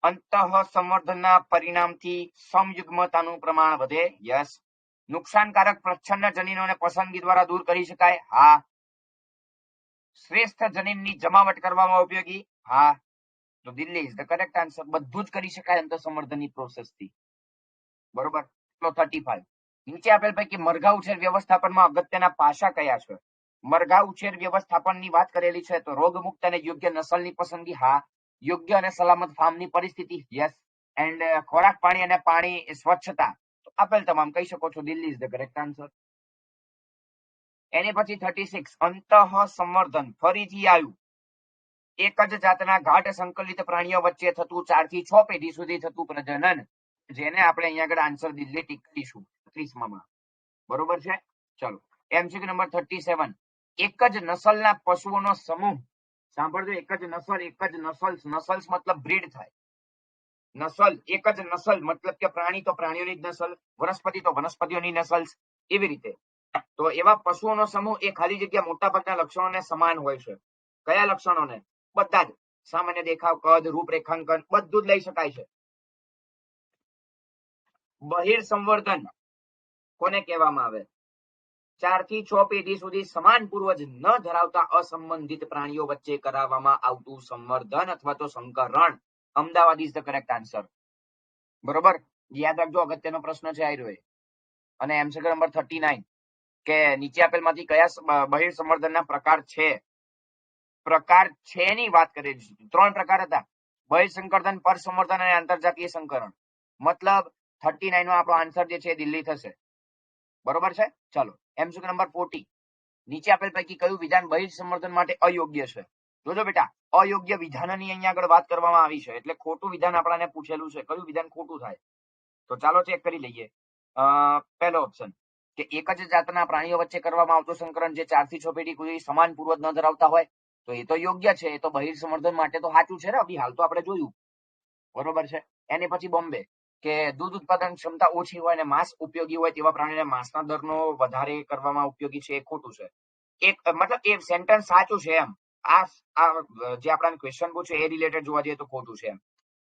અંતઃસંવર્ધનના પરિણામથી સમયુગ્મતાનું પ્રમાણ વધે. યસ. નુકસાનકારક પ્રચ્છન્ન જનીનોને પસંદગી દ્વારા દૂર કરી શકાય. હા. શ્રેષ્ઠ જનીનની જમાવટ કરવામાં ઉપયોગી. હા. તો Delhi is the correct answer. બધું જ કરી શકાય અંતઃસંવર્ધનની પ્રોસેસથી. બરોબર. 35, નીચે આપેલ પૈકી મરઘા ઉછેર વ્યવસ્થાપનમાં અગત્યના પાસા કયા છે? મરઘા ઉછેર વ્યવસ્થાપનની વાત કરેલી છે તો રોગમુક્ત અને યોગ્ય નસલની પસંદગી. હા. યોગ્ય અને સલામત ફાર્મની પરિસ્થિતિ. યસ. એન્ડ ખોરાક, પાણી અને પાણી સ્વચ્છતા. આપેલ તમામ કહી શકો છો. Delhi is the correct answer. એની પછી 36, અંતઃસંવર્ધન ફરીથી આવ્યું. એક જ જાતના ગાઢ સંકલિત પ્રાણીઓ વચ્ચે થતું 4 થી 6 પેઢી સુધી થતું પ્રજનન, જેને આપણે અહીંયા આગળ આન્સર દિલ્હી ટીક કરીશું 30માં. બરોબર છે. ચલો એમસીક્યુ નંબર 37, એક જ નસલના પશુઓનો સમૂહ. સાંભળજો, એક જ નસલ, એક જ નસલ્સ. નસલ્સ મતલબ બ્રીડ થાય. નસલ, એક જ નસલ મતલબ કે પ્રાણી તો પ્રાણીઓની જ નસલ, વનસ્પતિ તો વનસ્પતિઓની નસલ્સ, એવી રીતે. તો એવા પશુઓનો સમૂહ એ ખાલી જગ્યા મોટાભાગના લક્ષણોને સમાન હોય છે. કયા લક્ષણોને? બધા જ. સામાન્ય દેખાવ, કદ, રૂપરેખાંકન બધું જ લઈ શકાય છે. બહિર સંવર્ધન કોને કહેવામાં આવે? 4 થી 6 પેઢી સુધી સમાન પૂર્વજ ન ધરાવતા અસંબંધિત પ્રાણીઓ વચ્ચે કરાવવામાં આવતું સંવર્ધન અથવા તો સંકરણ. Ahmedabad is the correct answer. બરોબર. યાદ રાખજો, અગત્યનો પ્રશ્ન છે આ રહ્યો. અને એમસીક્યુ નંબર 39, કે નીચે આપેલમાંથી કયા બહિર સંવર્ધનના પ્રકાર છે? પ્રકાર છે ની વાત કરી. 3 પ્રકાર હતા: બહિર સંવર્ધન, પર સંવર્ધન અને આંતરજાતીય સંકરણ. મતલબ 39 નો આપણો આન્સર જે છે દિલ્હી થશે. બરોબર છે. ચાલો એમસીક્યુ નંબર 40, નીચે આપેલ પૈકી કયું વિધાન બહિર સંવર્ધન માટે અયોગ્ય છે? જોજો બેટા, અયોગ્ય વિધાનની અહીંયા આગળ વાત કરવામાં આવી છે, એટલે ખોટું વિધાન આપણાને પૂછેલું છે. કયું વિધાન ખોટું થાય? તો ચાલો ચેક કરી લઈએ. પહેલો ઓપ્શન, કે એક જ જાતના પ્રાણીઓ વચ્ચે કરવામાં આવતું સંકરણ જે 4 થી 6 પેઢી કોઈ સમાન પૂર્વજ ન ધરાવતા હોય, તો એ તો યોગ્ય છે. એ તો બહિર સંવર્ધન માટે તો સાચું છે ને. અભી હાલ તો આપણે જોયું. બરોબર છે. એની પછી બોમ્બે, કે દૂધ ઉત્પાદન ક્ષમતા ઓછી હોય અને માંસ ઉપયોગી હોય તેવા પ્રાણીને માંસના દરનો વધારે કરવામાં ઉપયોગી છે, એ ખોટું છે. એક મતલબ એ સેન્ટેન્સ સાચું છે એમ. આ જે આપણને ક્વેશ્ચન પૂછ્યો એ રિલેટેડ જોવા જઈએ તો ખોટું છે એમ.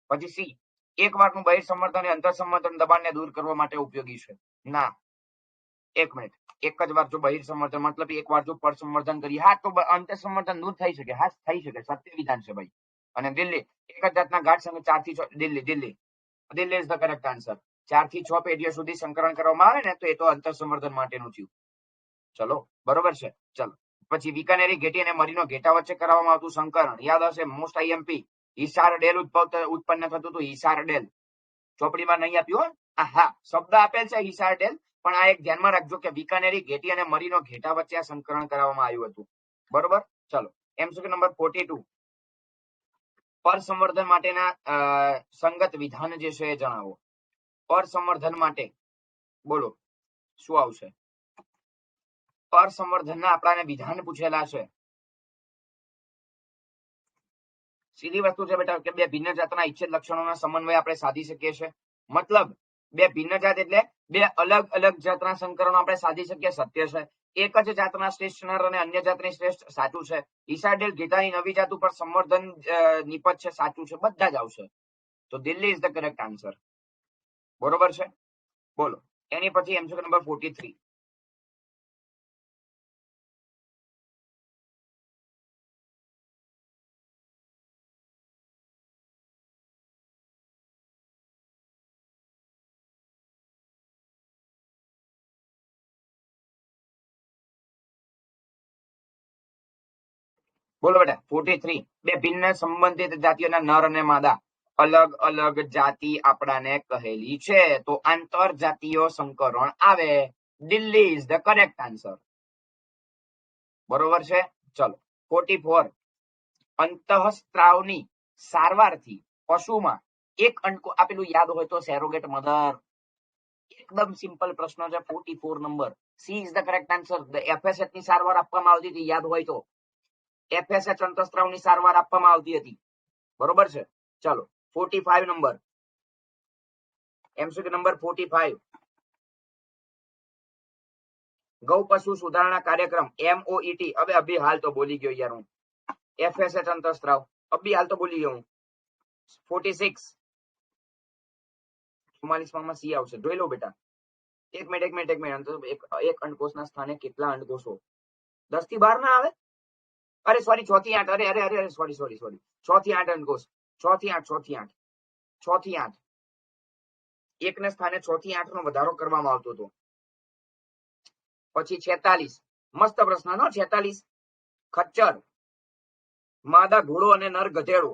પછી સી, એક વારનું બહિર સંવર્ધન અને અંતઃસંવર્ધન દબાણને દૂર કરવા માટે ઉપયોગી છે. ના, એક મિનિટ. એક જ વાર જો બહિર સંવર્ધન મતલબ એક વાર જો પર સંવર્ધન કરીએ, હા, તો અંતઃસંવર્ધન દૂર થઈ શકે. હા, થઈ શકે. સત્ય વિધાન છે ભાઈ. અને દિલ્હી, એક જ જાતના ગાઢ સંઘ 4 થી 6, Delhi is the correct answer. 4 થી 6 પેઢીઓ સુધી સંકરણ કરવામાં આવે ને તો એ તો અંતઃસંવર્ધન માટેનું થયું. ચલો બરોબર છે. ચલો પછી વિકાનેરી ઘેટી અને મરીનો ઘેટા વચ્ચે કરવામાં આવતું સંકરણ. યાદ હશે, મોસ્ટ આઈએમપી. હિસાર ડેલ ઉત્પન્ન થતું હતું. હિસાર ડેલ ચોપડીમાં નહીં આપ્યું. હા, શબ્દ આપેલ છે હિસાર ડેલ, પણ આ એક ધ્યાનમાં રાખજો કે વિકાનેરી ઘેટી અને મરીનો ઘેટા વચ્ચે આ સંકરણ કરવામાં આવ્યું હતું. બરોબર. ચલો એમસીક્યુ નંબર 42, પર સંવર્ધન માટેના સંગત વિધાન જે છે એ જણાવો. પર સંવર્ધન માટે બોલો શું આવશે? પર સંવર્ધનના આપણાને વિધાન પૂછેલા છે. સીધી વસ્તુ છે બેટા કે બે ભિન્ન જાતના ઇચ્છિત લક્ષણોના સમન્વય આપણે સાધી શકીએ છીએ. મતલબ બે ભિન્ન જાત એટલે બે અલગ અલગ જાતના સંકરણો આપણે સાધી શકીએ, સત્ય છે. એક જ જાતના શ્રેષ્ઠ નર અને અન્ય જાતની શ્રેષ્ઠ, સાચું છે. ઈસાડેલ ઘેટાની નવી જાત ઉપર સંવર્ધન નિપજ છે, સાચું છે. બધા જ આવશે. તો Delhi is the correct answer. બરોબર છે? બોલો. એની પછી એમસીક્યુ નંબર 43. બોલો બેટા 43. બે ભિન્ન સંબંધિત જાતિઓના નર અને માદા અલગ અલગ જાતિ આપણાને કહેલી છે, તો આંતર જાતીય સંકરણ આવે. Delhi is the correct answer. બરોબર છે? ચલો 44. અંતઃસ્ત્રાવની સારવારથી પશુમાં એક અંડકો આપેલું યાદ હોય તો સેરોગેટ મધર. એકદમ સિમ્પલ પ્રશ્ન છે. 44 નંબર. C is the correct answer. FSH ની સારવાર આપવામાં આવતી હતી, યાદ હોય તો. એફએસએચ અંતઃસ્ત્રાવની સારવાર આપવામાં આવતી હતી. બરોબર છે? ચલો 45 નંબર. MCQ number 45. ગૌ પશુ સુધારણા કાર્યક્રમ MOET. હવે અભી હાલ તો બોલી ગયો યાર હું. એફએસએચ અંતઃસ્ત્રાવ અભી હાલ તો બોલી ગયો હું. 46. 44 માં સી આવશે. જોઈ લો બેટા. એક મિનિટ. એક અંડકોષના સ્થાને કેટલા અંડકોષો? 10 થી 12 ના આવે? અરે સોરી, 6 થી 8. અરે સોરી 6 થી 8 અંડકોષ. 6 થી 8. એકને સ્થાને 6 થી 8 નો વધારો કરવામાં આવતો હતો. પછી 46. મસ્ત પ્રશ્ન નો 46. ખચ્ચર, માદા ઘોડો અને નર ગધેડો.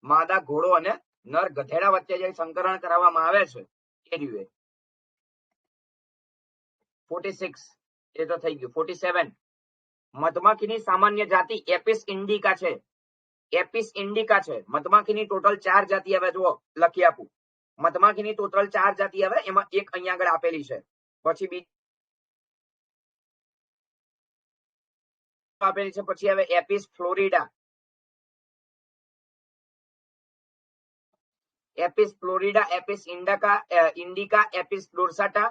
માદા ઘોડો અને નર ગધેડા વચ્ચે જે સંકરણ કરવામાં આવે છે એ રીતે. 46 એ તો થઈ ગયું. 47. મધમાખીની સામાન્ય જાતિ એપિસ ઇન્ડિકા છે. એપિસ ઇન્ડિકા છે. મધમાખીની ટોટલ 4 જાતિ આવે. જુઓ લખી આપું. મધમાખીની ટોટલ 4 જાતિ આવે, એમાં એક અહીંયા આગળ આપેલી છે. પછી બીજી આપેલી છે. પછી હવે એપિસ ફ્લોરિડા, એપિસ ઇન્ડિકા, એપિસ ડોર્સાટા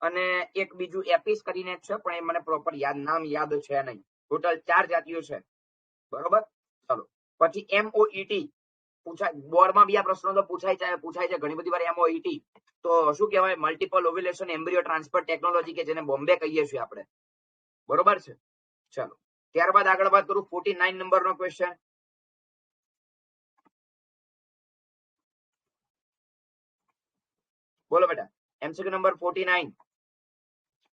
અને એક બીજું એપિસ કરીને છે, પણ એ મને પ્રોપર નામ યાદ છે નહીં. ટોટલ 4 જાતિઓ છે. બરોબર? ચલો પછી MOET પૂછાય. બોર્ડમાં બી આ પ્રશ્નો તો પૂછાય છે ઘણી બધી વાર. MOET તો શું કહેવાય? Multiple ovulation embryo transfer technology, કે જેને બોમ્બે કહીએ છીએ આપણે. બરોબર છે? ચલો ત્યારબાદ આગળ વાત કરું. 49 નંબરનો ક્વેશ્ચન. બોલો બેટા. MCQ number 49.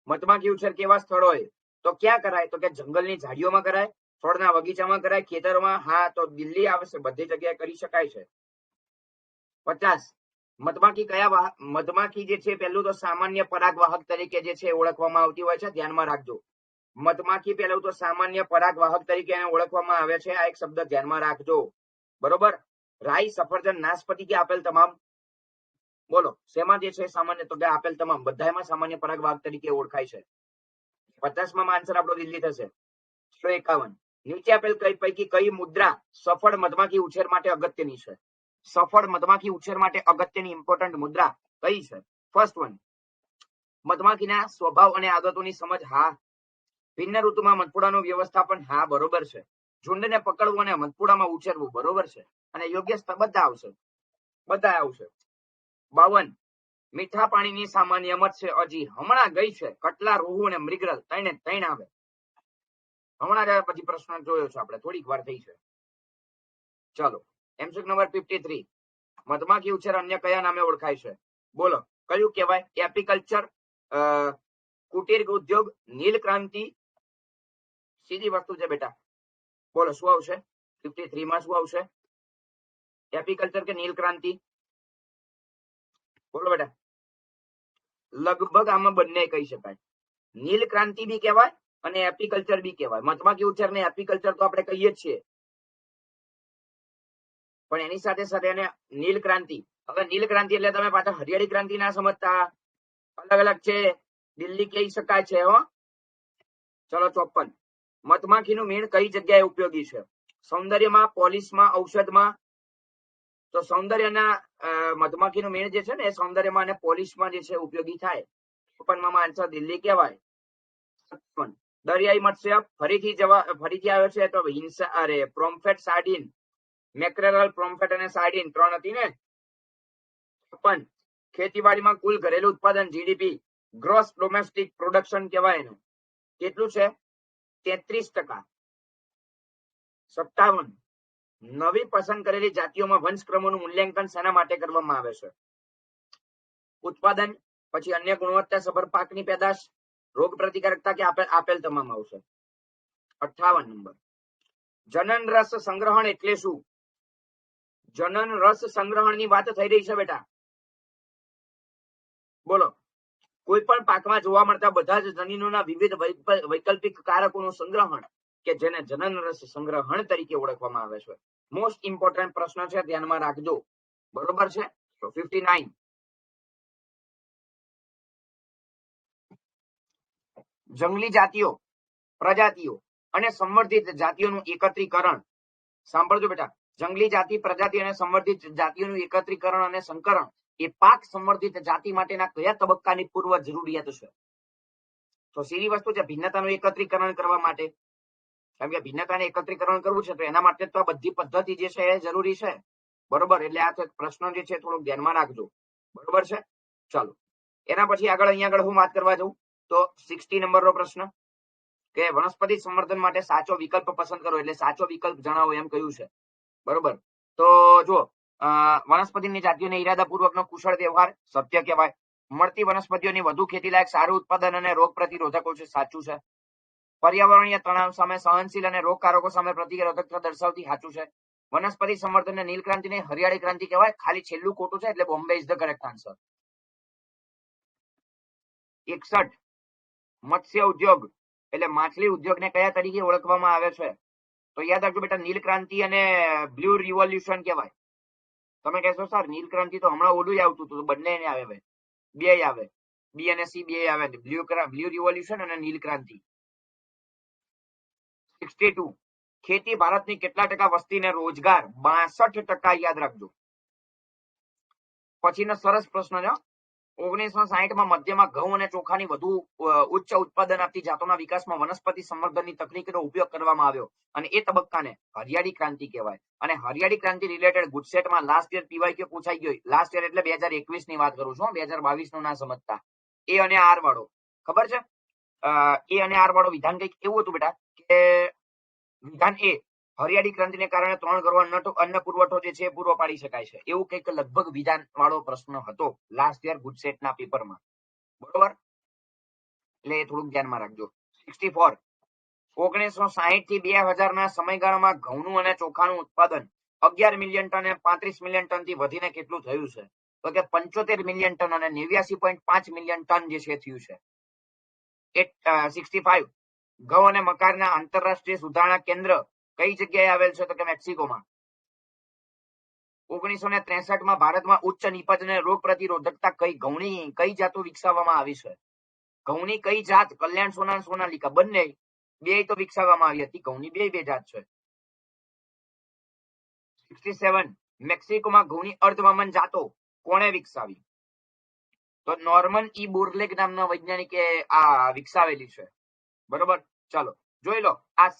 મધમાખી ઉછેર કેવા સ્થળોએ? તો ક્યાં કરાય? તો કે જંગલની ઝાડીઓમાં કરાય, ફળના બગીચામાં કરાય, ખેતરોમાં. હા, તો દિલ્હી આવશે. બધી જગ્યાએ કરી શકાય છે. 50. મધમાખી જે છે પહેલું તો સામાન્ય પરાગવાહક તરીકે જે છે ઓળખવામાં આવતી હોય છે. ધ્યાનમાં રાખજો. મધમાખી પહેલું તો સામાન્ય પરાગવાહક તરીકે ઓળખવામાં આવે છે. આ એક શબ્દ ધ્યાનમાં રાખજો. બરોબર? રાઈ, સફરજન, નાશપતી કે આપેલ તમામ. બોલો શેમાં જે છે સામાન્ય? તો કે આપેલ તમામ. બધામાં સામાન્ય પરાગવાહક તરીકે ઓળખાય છે. 50 માં આન્સર આપણો દિલ્હી થશે. 151. નીચે આપેલ પૈકી કઈ મુદ્રા સફળ મધમાખી ઉછેર માટે અગત્યની છે? સફળ મધમાખી ઉછેર માટે અગત્યની ઇમ્પોર્ટન્ટ મુદ્રા કઈ છે? ફર્સ્ટ વન, મધમાખીના સ્વભાવ અને આદતોની સમજ. હા. ભિન્ન ઋતુમાં મધપુડાનું વ્યવસ્થાપન. હા, બરોબર છે. ઝુંડને પકડવું અને મધપુડામાં ઉછેરવું. બરોબર છે. અને યોગ્ય બધા આવશે. 52. મીઠા પાણીની સામાન્ય મત છે. હજી હમણાં ગઈ છે. કટલા, રોહુ અને મૃગલ. ત્રણ આવે. હમણાં જ પછી પ્રશ્ન જોયો છે આપણે, થોડીક વાર થઈ છે. ચલો એમસીક્યુ નંબર 53. મધમાખી ઉછેર અન્ય કયા નામે ઓળખાય છે? બોલો કયું કહેવાય? એપીકલ્ચર, કુટીર ઉદ્યોગ, નીલ ક્રાંતિ. સીધી વસ્તુ છે બેટા. બોલો શું આવશે? 53 માં શું આવશે? એપીકલ્ચર કે નીલ ક્રાંતિ? બોલો બેટા. લગભગ આમાં બંને કહી શકાય. નીલ ક્રાંતિ બી કહેવાય અને એપીકલ્ચર બી કહેવાય. મધમાખી ઉછેર ને એપીકલ્ચર તો આપણે કહીએ જ છીએ, પણ એની સાથે સાથે એને નીલ ક્રાંતિ. હવે નીલ ક્રાંતિ એટલે તમે પાછા હરિયાળી ક્રાંતિ ના સમજતા. અલગ અલગ છે. દિલ્હી કહી શકાય છે. ચલો 54. મધમાખીનું મીણ કઈ જગ્યાએ ઉપયોગી છે? સૌંદર્યમાં, પોલિશમાં, ઔષધમાં. તો સૌંદર્યના મધમાખીનું મેણ જે છે ને એ સૌંદર્યમાં અને પોલિશમાં જે છે ઉપયોગી થાય. 56 આન્સર દિલ્હી કહેવાય. દરિયાઈ મત્સ્ય ફરીથી આવ્યો છે તો પ્રોમ્ફેટ, સાર્ડિન, મેક્રેલ, પ્રોમ્ફેટ અને સાર્ડિન 3 હતી ને. 56 ખેતીવાડીમાં કુલ ઘરેલું ઉત્પાદન જીડીપી, ગ્રોસ ડોમેસ્ટિક પ્રોડક્શન કહેવાય એનું, કેટલું છે? 33%. 57 નવી પસંદ કરેલી જાતિઓમાં વંશક્રમોનું મૂલ્યાંકન શેના માટે કરવામાં આવે છે? ઉત્પાદન, પછી અન્ય ગુણવત્તાસભર પાકની પેદાશ, રોગ પ્રતિકારકતા કે આપેલ તમામ આવશે. 58 નંબર જનન રસ સંગ્રહણ એટલે શું? જનન રસ સંગ્રહણની વાત થઈ રહી છે બેટા. બોલો. કોઈ પણ પાકમાં જોવા મળતા બધા જ જનીનોના વિવિધ વૈકલ્પિક કારકોનું સંગ્રહણ કે જેને જનન રસ સંગ્રહણ તરીકે ઓળખવામાં આવે છે. મોસ્ટ ઇમ્પોર્ટન્ટ પ્રશ્ન છે, ધ્યાનમાં રાખજો. બરોબર છે. તો 59 જંગલી જાતિઓ, પ્રજાતિઓ અને સંવર્ધિત જાતિઓનું એકત્રીકરણ. સાંભળજો બેટા. જંગલી જાતિ, પ્રજાતિ અને સંવર્ધિત જાતિઓનું એકત્રીકરણ અને સંકરણ એ પાક સંવર્ધિત જાતિ માટેના કયા તબક્કાની પૂર્વ જરૂરિયાત છે? તો સીધી વસ્તુ છે, ભિન્નતાનું એકત્રીકરણ કરવા માટે. કેમ કે ભિન્નતાને એકત્રીકરણ કરવું છે તો એના માટે તો બધી પદ્ધતિ જે છે એ જરૂરી છે. બરોબર. એટલે આ પ્રશ્ન જે છે થોડુંક ધ્યાનમાં રાખજો. બરોબર છે. ચાલો એના પછી આગળ અહીંયા આગળ હું વાત કરવા જાઉં તો 60 નંબરનો પ્રશ્ન કે વનસ્પતિ સંવર્ધન માટે સાચો વિકલ્પ પસંદ કરો. એટલે સાચો વિકલ્પ જણાવો એમ કહ્યું છે. બરોબર. તો જો વનસ્પતિની જાતિઓને ઈરાદાપૂર્વકનો કુશળ વ્યવહાર સત્ય કહેવાય. મળતી વનસ્પતિઓની વધુ ખેતીલાયક, સારું ઉત્પાદન અને રોગ પ્રતિરોધકો છે, સાચું છે. પર્યાવરણીય તણાવ સામે સહનશીલ અને રોગકારકો સામે પ્રતિરોધકતા દર્શાવતી, સાચું છે. વનસ્પતિ સંવર્ધનને નીલ ક્રાંતિને હરિયાળી ક્રાંતિ કહેવાય. ખાલી છેલ્લું ખોટું છે, એટલે Bombay is the correct answer. 61 મત્સ્ય ઉદ્યોગ એટલે માછલી ઉદ્યોગને કયા તરીકે ઓળખવામાં આવે છે? તો યાદ રાખજો બેટા, નીલ ક્રાંતિ અને બ્લુ રિવોલ્યુશન કહેવાય. તમે કહેશો સર નીલ ક્રાંતિ તો હમણાં ઓલું આવતું હતું, બંને આવે, બે આવે, બી અને સી બે આવે, બ્લુ રિવોલ્યુશન અને નીલ ક્રાંતિ. 62 ખેતી ભારતની કેટલા ટકા વસ્તીને રોજગાર? 62%. યાદ રાખજો. પછીનો સરસ પ્રશ્ન છે. 1960 મધ્યમાં ઘઉં અને ચોખાની વધુ ઉચ્ચ ઉત્પાદન આપતી જાતોના વિકાસમાં વનસ્પતિ સંવર્ધનની તકનીકનો ઉપયોગ કરવામાં આવ્યો અને એ તબક્કાને હરિયાળી ક્રાંતિ કહેવાય. અને હરિયાળી ક્રાંતિ રિલેટેડ ગુજસેટમાં લાસ્ટ યર પીવાયક્યુ પૂછાઈ ગયો. લાસ્ટ યર એટલે 2021 ની વાત કરું છું, 2022 નું ના સમજતા. એ અને આર વાળો ખબર છે? એ અને આર વાળો વિધાન કંઈક એવું હતું બેટા કે વિધાન એ હરિયાળી ક્રાંતિને કારણે 3 કરોડ અન્ન પુરવઠો જે છે પૂરો પાડી શકાય છે. એવું કંઈક લગભગ વિધાન વાળો પ્રશ્ન હતો લાસ્ટ યર ગુજસેટના પેપરમાં. બરોબર. એટલે એ થોડુંક ધ્યાનમાં રાખજો. 64 1960 થી 2000 ના સમયગાળામાં ઘઉંનું અને ચોખાનું ઉત્પાદન 11 મિલિયન ટન અને 35 મિલિયન ટન થી વધીને કેટલું થયું છે? તો કે 75 મિલિયન ટન અને 89.5 મિલિયન ટન જે છે થયું છે. 65 ઘઉં અને મકારના આંતરરાષ્ટ્રીય સુધારણા કેન્દ્ર કઈ જગ્યાએ આવેલ છે? તો કે મેક્સિકોમાં. 1963 ભારતમાં ઉચ્ચ નિપજ અને રોગ પ્રતિરોધકતા ઘઉંની કઈ જાતો વિકસાવવામાં આવી છે? ઘઉંની કઈ જાત? કલ્યાણ સોના, સોનાલિકા બંને બે તો વિકસાવવામાં આવી હતી. ઘઉંની બે જાત છે. 67 મેક્સિકોમાં ઘઉંની અર્ધવામન જાતો કોણે વિકસાવી? તો નોર્મન ઈ બોરલેગ નામના વૈજ્ઞાનિકે આ વિકસાવેલી છે. બરોબર. ચાલો જોઈ લો. આ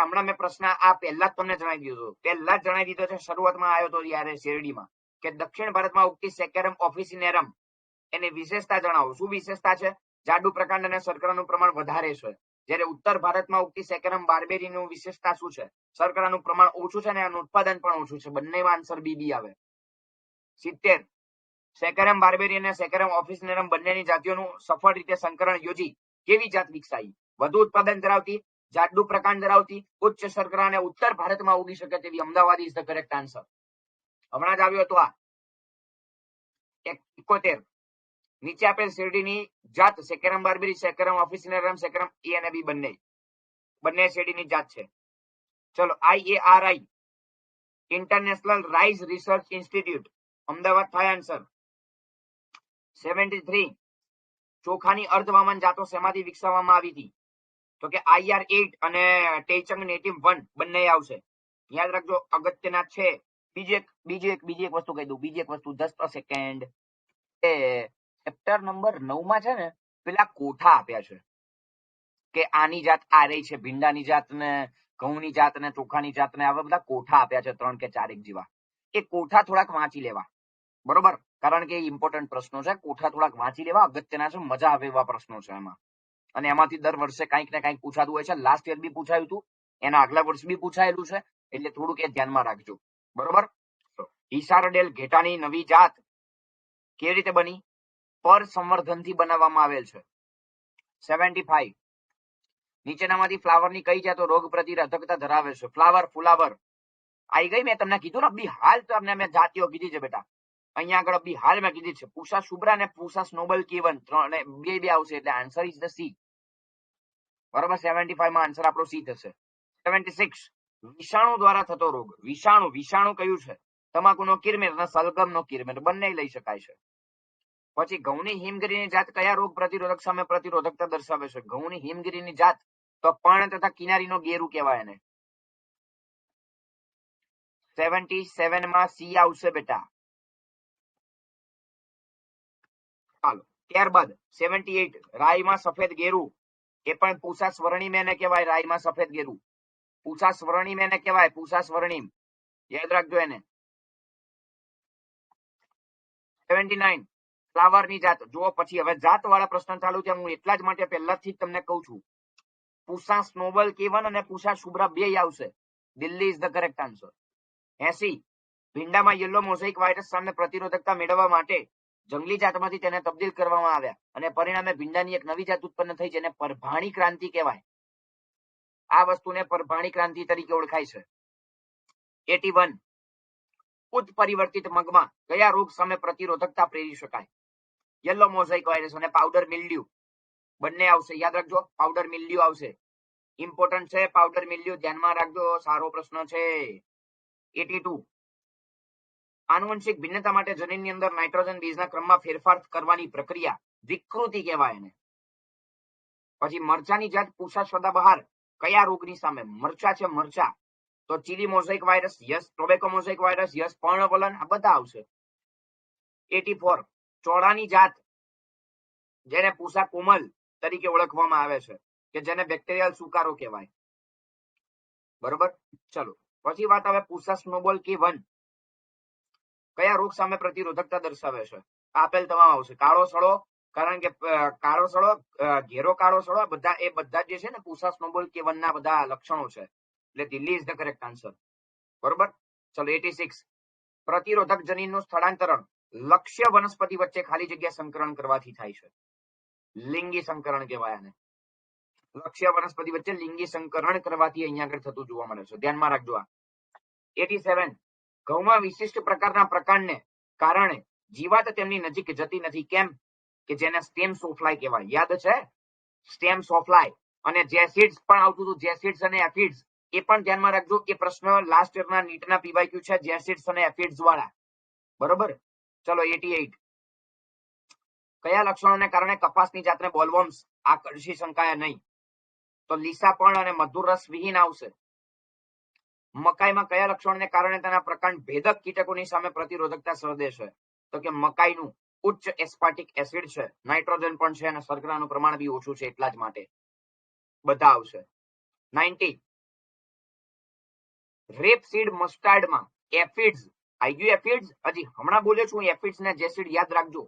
હમણાં મેં પ્રશ્ન આ પહેલા જ તમને જણાવી દીધો, છે. શરૂઆતમાં આવ્યો હતો યારે શેરડીમાં કે દક્ષિણ ભારતમાં ઉગતી સેકેરમ ઓફિસિનેરમ એની વિશેષતા જણાવો. શું વિશેષતા છે? જાડુ પ્રકાંડ અને શર્કરાનું પ્રમાણ વધારે છે. જ્યારે ઉત્તર ભારતમાં ઉગતી સેકેરમ બાર્બેરીનું વિશેષતા શું છે? શર્કરાનું પ્રમાણ ઓછું છે અને એનું ઉત્પાદન પણ ઓછું છે. બંનેમાં આન્સર બી આવે. 70 સેકેરમ બાર્બેરી અને સેકેરમ ઓફિસિનેરમ બંનેની જાતિઓનું સફળ રીતે સંકરણ યોજી કેવી જાત વિકસાવી? વધુ ઉત્પાદન ધરાવતી, જાડુ પ્રકાંડ ધરાવતી, ઉચ્ચ શર્કરા અને ઉત્તર ભારતમાં ઉગી શકે તેવી. Ahmedabad is the correct answer. હમણાં જ આવ્યો હતો આ 71 નીચે આપેલ શેરડીની જાત સેકેરમ બાર્બેરી, સેકેરમ ઓફિસિનેરમ, સેકેરમ એ અને બી બંને શેરડીની જાત છે. ચલો IARI international rice research institute Ahmedabad થાય આન્સર. 73 ચોખાની અર્ધવામન જાતો શેમાંથી વિકસાવવામાં આવી હતી? તો કે IR8 અને ટેચંગ નેટિવ 1 બંને આવશે. યાદ રાખજો, અગત્યના છે. બીજી એક વસ્તુ કહી દઉં, બીજી એક વસ્તુ, 10 સેકન્ડ. એ ચેપ્ટર નંબર 9 માં છે ને પેલા કોઠા આપ્યા છે કે આની જાત આ રહી છે, ભીંડાની જાત ને ઘઉંની જાત ને ચોખાની જાત ને આવા બધા કોઠા આપ્યા છે 3 કે 4 જેવા. એ કોઠા થોડાક વાંચી લેવા, બરોબર, કારણ કે ઇમ્પોર્ટન્ટ પ્રશ્નો છે. કોઠા થોડાક વાંચી લેવા, અગત્યના છે, મજા આવે એવા પ્રશ્નો છે એમાં. અને એમાંથી દર વર્ષે કંઈક ને કંઈક પૂછાતું હોય છે. લાસ્ટ યર બી પૂછાયું હતું, એના આગલા વર્ષ બી પૂછાયેલું છે, એટલે થોડુંક એ ધ્યાનમાં રાખજો, બરોબર. હિસારડેલ ઘેટાની નવી જાત કેવી રીતે બની? પર સંવર્ધનથી બનાવવામાં આવેલ છે. 75. નીચેનામાંથી ફ્લાવરની કઈ જાતો રોગ પ્રતિરોધકતા ધરાવે છે? ફુલાવર આવી ગઈ. મેં તમને કીધું ને, બી હાલ તમને મેં જાતિઓ કીધી છે બેટા. અહીંયા આગળ બી હાલ મેં કીધી છે. પૂષા શુબ્રા ને પૂષા સ્નોબલ કેવન બે આવશે, એટલે આન્સર ઇઝ ધ સી, બરોબર. 75 માં આન્સર આપણો સી થશે. 76. વિષાણુ દ્વારા થતો રોગ. વિષાણુ કયું છે? તમાકુનો કિરમેર અને સલગમનો કિરમેર, બંને લઈ શકાય છે. પછી ઘઉંની હિમગીરીની જાત કયા રોગ પ્રતિરોધક સામે પ્રતિરોધકતા દર્શાવે છે? ઘઉંની હિમગીરીની જાત તો પર્ણ તથા કિનારીનો ગેરુ કહેવાય એને. 77 માં સી આવશે બેટા. ચાલો, ત્યારબાદ 78. રાઈમાં સફેદ ગેરુ, એ પણ પૂષા સ્વર્ણિમ એને કહેવાય. રાઈમાં સફેદ ગેરુ પૂષા સ્વર્ણિમ એને કહેવાય. પૂષા સ્વર્ણિમ યાદ રાખજો એને. 79. ફ્લાવરની જાત જુઓ. પછી હવે જાત વાળા પ્રશ્ન ચાલુ છે. હું એટલા જ માટે પહેલાથી જ તમને કહું છું, પૂષા સ્નોબલ કેવન અને પૂષા શુબ્રા બે આવશે. Delhi is the correct answer. 80. ભીંડામાં યલો મોઝેઇક વાયરસ સામે પ્રતિરોધકતા મેળવવા માટે જંગલી જાતમાંથી તેને તબદીલ કરવામાં આવ્યા અને પરિણામે ભીંડાની એક નવી જાત ઉત્પન્ન થઈ, જેને પરભાણી ક્રાંતિ કહેવાય. આ વસ્તુને પરભાણી ક્રાંતિ તરીકે ઓળખાય છે. 81. ઉત્પરિવર્તિત મગમાં કયા રોગ સામે પ્રતિરોધકતા પ્રેરી શકાય? યલો મોઝેઇક વાયરસ અને પાવડર મિલ્ડ્યુ બંને આવશે. યાદ રાખજો, પાવડર મિલ્ડ્યુ આવશે. ઇમ્પોર્ટન્ટ છે પાવડર મિલ્ડ્યુ, ધ્યાનમાં રાખજો, સારો પ્રશ્ન છે. 82. આનુવંશિક ભિન્નતા માટે જનીનની અંદર નાઇટ્રોજન બીજના ક્રમમાં ફેરફાર કરવાની પ્રક્રિયા વિકૃતિ કહેવાય એને. પછી મરચાની જાત પૂષા સદાબહાર કયા રોગની સામે? મરચા છે, મરચા તો chilli mosaic virus, yes. Tobacco mosaic virus, yes. પર્ણવલન, આ બધા આવશે. 84. ચોળાની જાત જેને પૂષા કોમલ તરીકે ઓળખવામાં આવે છે, કે જેને બેક્ટેરિયલ સુકારો કહેવાય, બરોબર. ચલો, પછી વાત આવે પૂષા સ્નોબોલ K1 કયા રોગ સામે પ્રતિરોધકતા દર્શાવે છે? આપેલ તમામ આવશે. કાળો સડો, કારણ કે કાળો સડો, ઘેરો કાળો સડો, બધા જે છે ને પૂષા સ્નોબોલ K1 ના બધા લક્ષણો છે, એટલે Delhi is the correct answer, બરોબર. ચલો, 86. પ્રતિરોધક જનીનનું સ્થળાંતરણ લક્ષ્ય વનસ્પતિ વચ્ચે ખાલી જગ્યા સંકરણ કરવાથી થાય છે. લિંગી સંકરણ કહેવાય આને. લક્ષ્ય વનસ્પતિ વચ્ચે લિંગી સંકરણ કરવાથી અહીંયા આગળ થતું જોવા મળે છે. ધ્યાનમાં રાખજો આ. 87. ઘઉંમાં વિશિષ્ટ પ્રકારના પ્રકાંડને કારણે જીવાત તેમની નજીક જતી નથી. કેમ? કે જેને સ્ટેમ સોફ્લાય કહેવાય. યાદ છે? સ્ટેમ સોફ્લાય. અને જેસિડ્સ પણ આવતું હતું, જેસિડ્સ અને એફિડ્સ, એ પણ ધ્યાનમાં રાખજો. એ પ્રશ્ન લાસ્ટ યરના નીટના પીવાયક્યુ છે, જેસિડ્સ અને એફિડ્સ વાળા, બરોબર. ચલો, 88. કયા લક્ષણોને કારણે કપાસની જાતને બોલવોર્મ્સ આકર્ષી શકાય નહીં? તો લીસાપણ અને મધુર રસ વિહીન આવશે. મકાઈમાં કયા લક્ષણોને કારણે તેના પ્રકાંડ ભેદક કીટકોની સામે પ્રતિરોધકતા સર્જે છે? તો કે મકાઈનું ઉચ્ચ એસ્પાર્ટિક એસિડ છે, નાઇટ્રોજન પણ છે, અને શર્કરાનું પ્રમાણ બી ઓછું છે, એટલા જ માટે બધા આવશે. 90. રેપસીડ મસ્ટાર્ડમાં એફિડ્સ આવી ગયું. એફિડ્સ હજી હમણાં બોલ્યો છું એફિડ્સ ને જેસિડ યાદ રાખજો.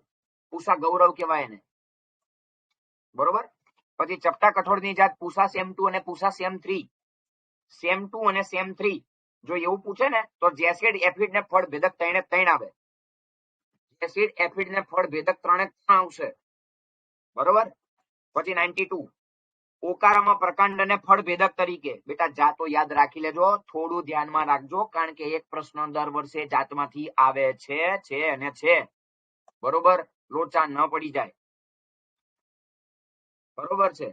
પૂષા ગૌરવ કહેવાય એને, બરોબર. પછી ચપટા કઠોળની જાત પૂષા સેમ 2 અને પૂષા સેમ 3. સેમ 2 અને સેમ 3 જો એવું પૂછે ને તો જેસિડ એફિડ ને ફળ ભેદક 3 આવે. જેસિડ એફિડ ને ફળ ભેદક 3 આવશે, બરોબર. પછી 92. ઓકારામાં પ્રકાંડ અને ફળ ભેદક તરીકે બેટા જાતો યાદ રાખી લેજો, થોડું ધ્યાનમાં રાખજો, કારણ કે એક પ્રશ્ન દર વર્ષે જાતમાંથી આવે છે અને છે, બરોબર. લોચા ન પડી જાય, બરોબર છે.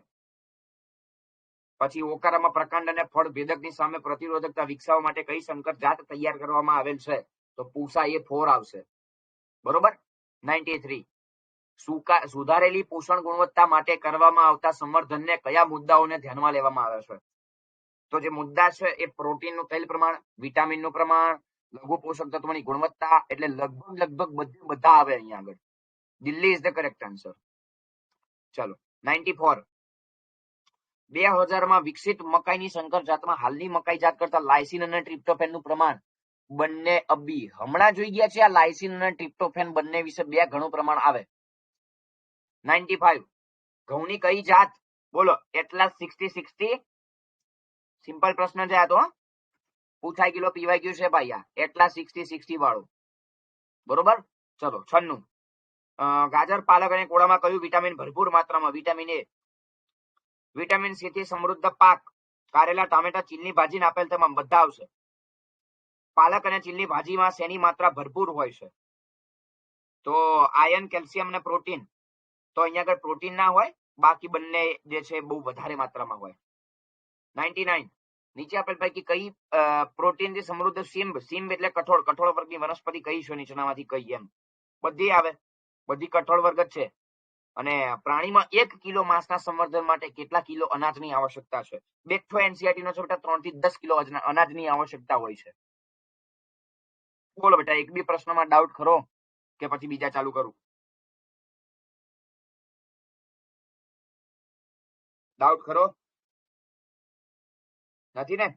પછી ઓકારામાં પ્રકાંડ અને ફળ ભેદકની સામે પ્રતિરોધકતા વિકસાવવા માટે કઈ સંકર જાત તૈયાર કરવામાં આવેલ છે? તો પૂષા A4 આવશે, બરોબર. 93. સુધારેલી પોષણ ગુણવત્તા માટે કરવામાં આવતા સંવર્ધનને કયા મુદ્દાઓને ધ્યાનમાં લેવામાં આવે છે? તો જે મુદ્દા છે એ પ્રોટીનનું તેલ પ્રમાણ, વિટામિનનું પ્રમાણ, લઘુ પોષક તત્વોની ગુણવત્તા, એટલે લગભગ બધા આવે અહીંયા આગળ. Delhi is the correct answer. ચાલો 94. 2000 વિકસિત મકાઈની સંકર જાતમાં હાલની મકાઈ જાત કરતા લાયસિન અને ટ્રિપ્ટોફેનનું પ્રમાણ બંને અબી. હમણાં જોઈ ગયા છે આ લાયસિન અને ટ્રિપ્ટોફેન બંને વિશે 2 ઘણું પ્રમાણ આવે. 95. ઘઉંની કઈ જાત? બોલો. એટલાસ 60-60. સિમ્પલ પ્રશ્ન છે આ તો. પૂછાઈ ગયેલો પીવાઈ ગયું છે ભાઈ આ એટલાસ 60-60 વાળું. બરોબર. ચલો 96. ગાજર, પાલક અને કોળામાં કયું વિટામિન ભરપૂર માત્રામાં? Vitamin A. વિટામિન સી થી સમૃદ્ધ પાક, કારેલા, ટામેટા, ચીલની ભાજી આપેલ તમામ બધા આવશે. પાલક અને ચીલની ભાજીમાં શેની માત્રા ભરપૂર હોય છે? તો આયર્ન, કેલ્શિયમ અને પ્રોટીન. તો અહીંયા આગળ પ્રોટીન ના હોય, બાકી બંને જે છે બહુ વધારે માત્રામાં હોય. 99. નીચે આપેલ પૈકી કઈ પ્રોટીનથી સમૃદ્ધ સિંબ? સિંબ એટલે કઠોળ. કઠોળ વર્ગની વનસ્પતિ કઈ છે નીચેનામાંથી કઈ? એમ બધી આવે, બધી કઠોળ વર્ગ જ છે. અને પ્રાણીમાં 1 કિલો માંસના સંવર્ધન માટે કેટલા કિલો અનાજની આવશ્યકતા છે? બેઠો એનસીઆરટી નો છે બેટા. 3 થી 10 કિલો અનાજની આવશ્યકતા હોય છે. બોલો બેટા, એક બી પ્રશ્નમાં ડાઉટ ખરો કે પછી બીજા ચાલુ કરું? ડાઉટ ખરો? નથી ને?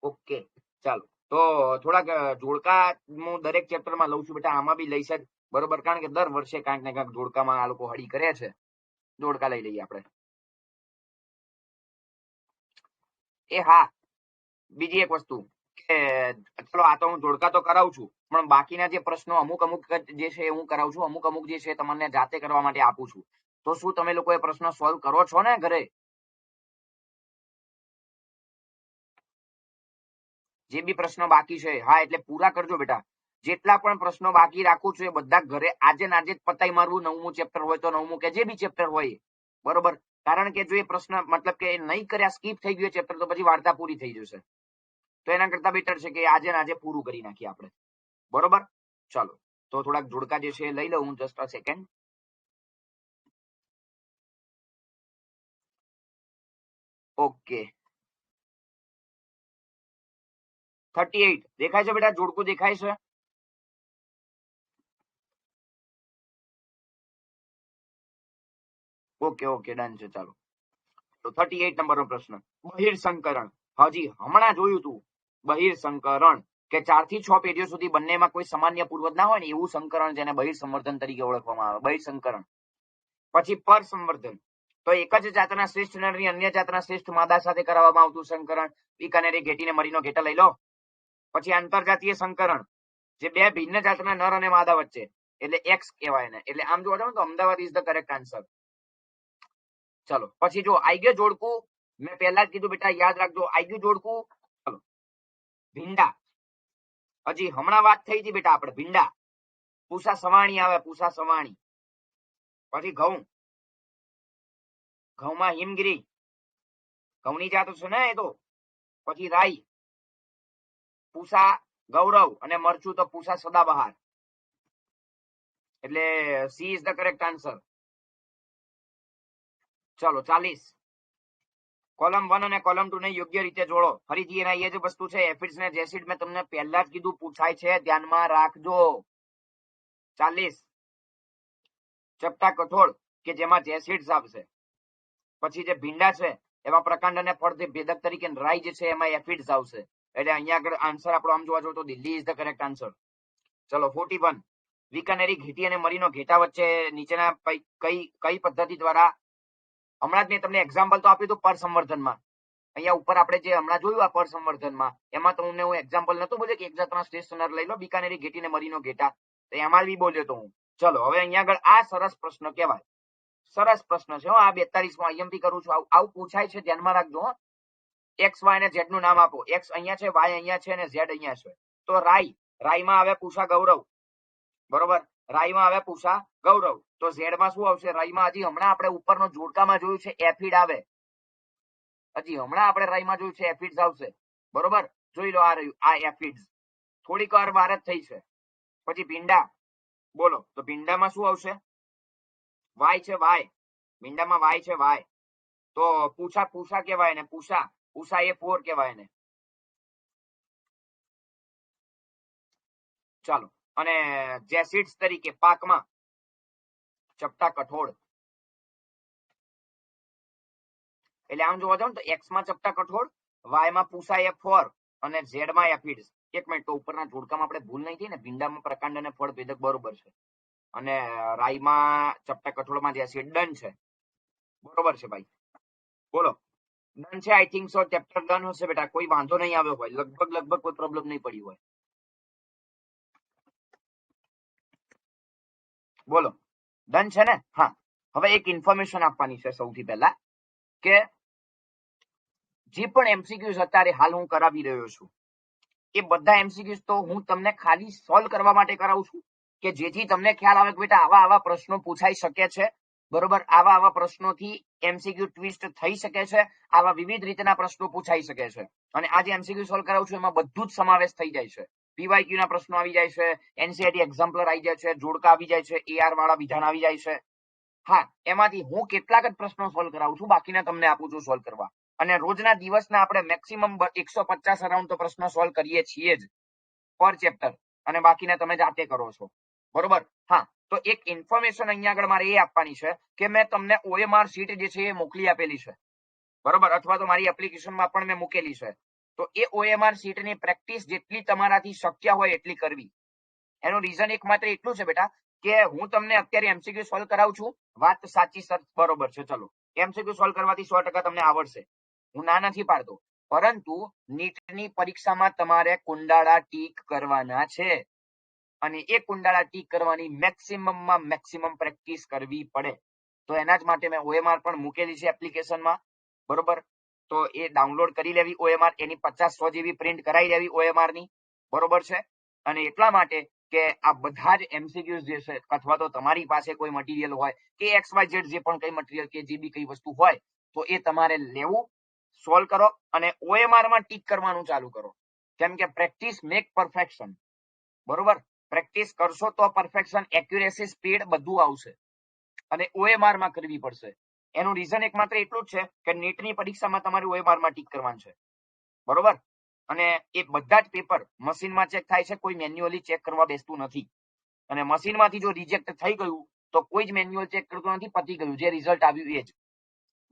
ઓકે ચાલો. તો થોડાક જોડકા હું દરેક ચેપ્ટરમાં લઉં છું બેટા. આમાં બી લઈશ જ. બરોબર. કારણ કે દર વર્ષે કાંઈક ને કાંઈક જોડકામાં આ લોકો હળી કરે છે. જોડકા લઈ લઈએ આપણે. એ હા, બીજી એક વસ્તુ કે ચલો આ તો હું જોડકા તો કરાવું છું, પણ બાકીના જે પ્રશ્નો અમુક જે છે હું કરાવું છું, અમુક જે છે તમને જાતે કરવા માટે આપું છું. તો શું તમે લોકો એ પ્રશ્ન સોલ્વ કરો છો ને ઘરે? જે બી પ્રશ્નો બાકી છે હા એટલે પૂરા કરજો બેટા. જેટલા પણ પ્રશ્નો બાકી રાખું છું એ બધા ઘરે આજે ને આજે જ પતાઈ મારવું. 9મું ચેપ્ટર હોય તો 9મું કે જે બી ચેપ્ટર હોય. બરોબર. કારણ કે જો એ પ્રશ્ન મતલબ કે નહીં કર્યા, સ્કીપ થઈ ગયો ચેપ્ટર, તો પછી વાર્તા પૂરી થઈ જશે. તો એના કરતા બેટર છે કે આજે ને આજે પૂરું કરી નાખીએ આપણે. બરોબર. ચાલો તો થોડાક જોડકા જે છે લઈ લઉં હું. Just a second. ઓકે 38 દેખાય છે બેટા? જોડકું દેખાય છે? ઓકે ઓકે ડન છે. ચાલો તો 38 નંબરનો પ્રશ્ન. બહિર્સંકરણ. હજી હમણાં જોયું તું બહિર્સંકરણ કે 4 થી 6 પેઢીઓ સુધી બંનેમાં કોઈ સામાન્ય પૂર્વજ ના હોય ને એવું સંકરણ, જેને બહિર્સંવર્ધન તરીકે ઓળખવામાં આવે. બહિર્સંકરણ. પછી પરસંવર્ધન. તો એક જ જાતના શ્રેષ્ઠ નરની અન્ય જાતના શ્રેષ્ઠ માદા સાથે કરાવવામાં આવતું સંકરણ. બીકાનેરી ઘેટીને મરીનો ઘેટા લઈ લો. પછી આંતરજાતીય સંકરણ, જે 2 ભિન્ન જાતના નર અને માદા વચ્ચે, એટલે એક્સ કહેવાય ને. એટલે આમ જોવા જાવ તો Ahmedabad is the correct answer. ચલો પછી જો આઈ ગયો જોડકું. મેં પહેલા જ કીધું બેટા, યાદ રાખજો. આઈ ગયું જોડકું. ચલો ભીંડા. હજી હમણાં વાત થઈ હતી બેટા આપણે. ભીંડા. પૂસા સવાણી આવે. પૂસા સવાણી. પછી ઘઉં. ઘઉંમાં હિમગીરી, ઘઉંની જાત છે ને એ તો. પછી રાઈ, પૂસા ગૌરવ, અને મરચું તો પૂસા સદાબહાર. એટલે C is the correct answer. ચલો 40. કોલમ 1 અને કોલમ 2 ને યોગ્ય રીતે જોડો. ફરીથી એના એ જ વસ્તુ છે. એફિડ્સ ને જેસિડ મેં તમને પહેલા જ કીધું પૂછાય છે, ધ્યાનમાં રાખજો. 40. ચપટા કઠોળ કે જેમાં જેસિડ્સ આવશે. પછી જે ભીંડા છે એમાં પ્રકાંડ અને ફળ ભેદક તરીકે રાઈ જે છે એમાં એફિડ્સ આવશે. એટલે અહીંયા આગળ આન્સર આપણો આમ જોવા જોઈએ તો Delhi is the correct answer. ચલો 41. વિકાનેરી ઘેટી અને મરીનો ઘેટા વચ્ચે નીચેના કઈ પદ્ધતિ દ્વારા, હમણાં જ મેં તમને એક્ઝામ્પલ તો આપ્યું હતું પરસંવર્ધનમાં. અહીંયા ઉપર આપણે જે હમણાં જોયું આ પરસંવર્ધનમાં, એમાં તમને હું એક્ઝામ્પલ નતું બોલ્યો કે એક જાતના શ્રેષ્ઠ નર લઈ લો, બીકાનેરી ઘેટી ને મરીનો ઘેટા. તો એમાં બી બોલ્યો તો હું. ચલો હવે અહીંયા આગળ આ સરસ પ્રશ્ન કહેવાય. સરસ પ્રશ્ન છે. આ 42 માં અહીંયાથી કરું છું. આવું પૂછાય છે, ધ્યાનમાં રાખજો. એક્સ વાય અને ઝેડ નું નામ આપો. એક્સ અહીંયા છે, વાય અહીંયા છે, અને ઝેડ અહીંયા છે. તો રાઈમાં આવે પૂષા ગૌરવ. બરોબર. રાઈમાં આવે પૂષા ગૌરવ. તો ઝેડમાં શું આવશે? રાઈમાં હજી હમણાં આપણે ઉપરનો જોડકામાં જોયું છે એફિડ આવે. હજી હમણાં આપણે રાઈમાં જોયું છે એફિડ્સ આવશે. બરોબર. જોઈ લો આ રહ્યું આ એફિડ્સ. થોડીક વાર વાર જ થઈ છે. પછી ભીંડા. બોલો તો ભીંડામાં શું આવશે? વાય છે. વાય. ભીંડામાં વાય છે. વાય. તો પૂછા કહેવાય ને. પૂષા પૂસા A4 કહેવાય એને. ચાલો, અને જેસિડ્સ તરીકે પાકમાં ચપટા કઠોળ. એટલે આમ જોવા જાવ તો એક્સ માં ચપટા કઠોળ, વાય માં પૂસા A4 અને ઝેડ માં એફિડ્સ. એક મિનિટ, તો ઉપરના જોડકામાં આપણે ભૂલ નહીં થઈ ને, ભીંડામાં પ્રકાંડ અને ફળ ભેદક બરોબર છે, અને રાઈમાં ચપટા કઠોળમાં જે એસિડ ડન છે. બરોબર છે ભાઈ, બોલો ડન છે. I think so chapter done હશે બેટા, કોઈ વાંધો નહીં આવ્યો હોય, લગભગ કોઈ પ્રોબ્લેમ નહીં પડી હોય. બોલો ડન છે ને? હા, હવે એક ઇન્ફોર્મેશન આપવાની છે સૌથી પહેલા, કે જે પણ એમસીક્યુઝ અત્યારે હાલ હું કરાવી રહ્યો છું, એ બધા એમસીક્યુઝ તો હું તમને ખાલી સોલ્વ કરવા માટે કરાવું છું, કે જેથી તમને ખ્યાલ આવે કે બેટા આવા પ્રશ્નો પૂછાઈ શકે છે. બરોબર, આવા પ્રશ્નોથી એમસીક્યુ ટ્વિસ્ટ થઈ શકે છે, આવા વિવિધ રીતના પ્રશ્નો પૂછાઈ શકે છે. અને આ જે એમસીક્યુ સોલ્વ કરાવું છું એમાં બધું જ સમાવેશ થઈ જાય છે. પીવાયક્યુ ના પ્રશ્નો આવી જાય છે, એનસીઆરટી એક્ઝામ્પલર આવી જાય છે, જોડકા આવી જાય છે, એઆર વાળા વિધાન આવી જાય છે. હા, એમાંથી હું કેટલાક જ પ્રશ્નો સોલ્વ કરાવું છું, બાકીના તમને આપું છું સોલ્વ કરવા. અને રોજના દિવસના આપણે મેક્સિમમ 150 અરાઉન્ડ તો પ્રશ્નો સોલ્વ કરીએ છીએ જ પર ચેપ્ટર, અને બાકીના તમે જાતે કરો છો. બરોબર. હા, તો એક ઇન્ફોર્મેશન અહીંયા આગળ મારે એ આપવાની છે કે મેં તમને OMR શીટ જે છે એ મોકલી આપેલી છે. બરોબર, અથવા તો મારી એપ્લિકેશનમાં પણ મેં મૂકેલી છે. તો એ OMR શીટની પ્રેક્ટિસ જેટલી તમારાથી શક્ય હોય એટલી કરવી. એનું રીઝન એક માત્ર એટલું છે બેટા, કે હું તમને અત્યારે એમસીક્યુ સોલ્વ કરાવું છું, વાત સાચી સર બરોબર છે. ચલો, એમસીક્યુ સોલ્વ કરવાથી 100% તમને આવડશે, હું ના નથી પાડતો, પરંતુ નીટની પરીક્ષામાં તમારે કુંડાળા ટીક કરવાના છે, અને એ કુંડાળા ટીક કરવાની મેક્સિમમ પ્રેક્ટિસ કરવી પડે. તો એના જ માટે મેં OMR પણ મૂકેલી છે એપ્લિકેશનમાં. બરોબર, તો એ ડાઉનલોડ કરી લેવી OMR, એની 50-100 જેવી પ્રિન્ટ કરાવી લેવી OMR ની. બરોબર છે. અને એટલા માટે કે આ બધા જ એમસીક્યુઝ જે છે, અથવા તો તમારી પાસે કોઈ મટીરિયલ હોય કે XYZ જે પણ કઈ મટીરિયલ કે જે બી કઈ વસ્તુ હોય, તો એ તમારે લેવું, સોલ્વ કરો અને OMR માં ટીક કરવાનું ચાલુ કરો. કેમ કે પ્રેક્ટિસ મેક પરફેક્શન. બરોબર, પ્રેક્ટિસ કરશો તો પરફેક્શન, એક્યુરેસી, સ્પીડ બધું આવશે. અને OMR માં કરવી પડશે. એનું રીઝન એક માત્ર એટલું જ છે કે નીટની પરીક્ષામાં તમારે OMR માં ટીક કરવાનું છે. બરોબર, અને એ બધા જ પેપર મશીનમાં ચેક થાય છે, કોઈ મેન્યુઅલી ચેક કરવા બેસતું નથી. અને મશીનમાંથી જો રિજેક્ટ થઈ ગયું તો કોઈ જ મેન્યુઅલ ચેક કરતું નથી, પતી ગયું, જે રિઝલ્ટ આવ્યું એ જ.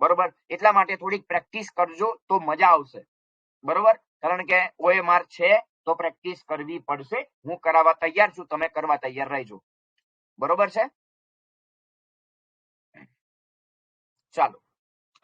બરોબર, એટલા માટે થોડીક પ્રેક્ટિસ કરજો તો મજા આવશે. બરોબર, કારણ કે OMR છે તો પ્રેક્ટિસ કરવી પડશે. હું કરાવવા તૈયાર છું, તમે કરવા તૈયાર રહેજો. બરોબર છે. ચાલો,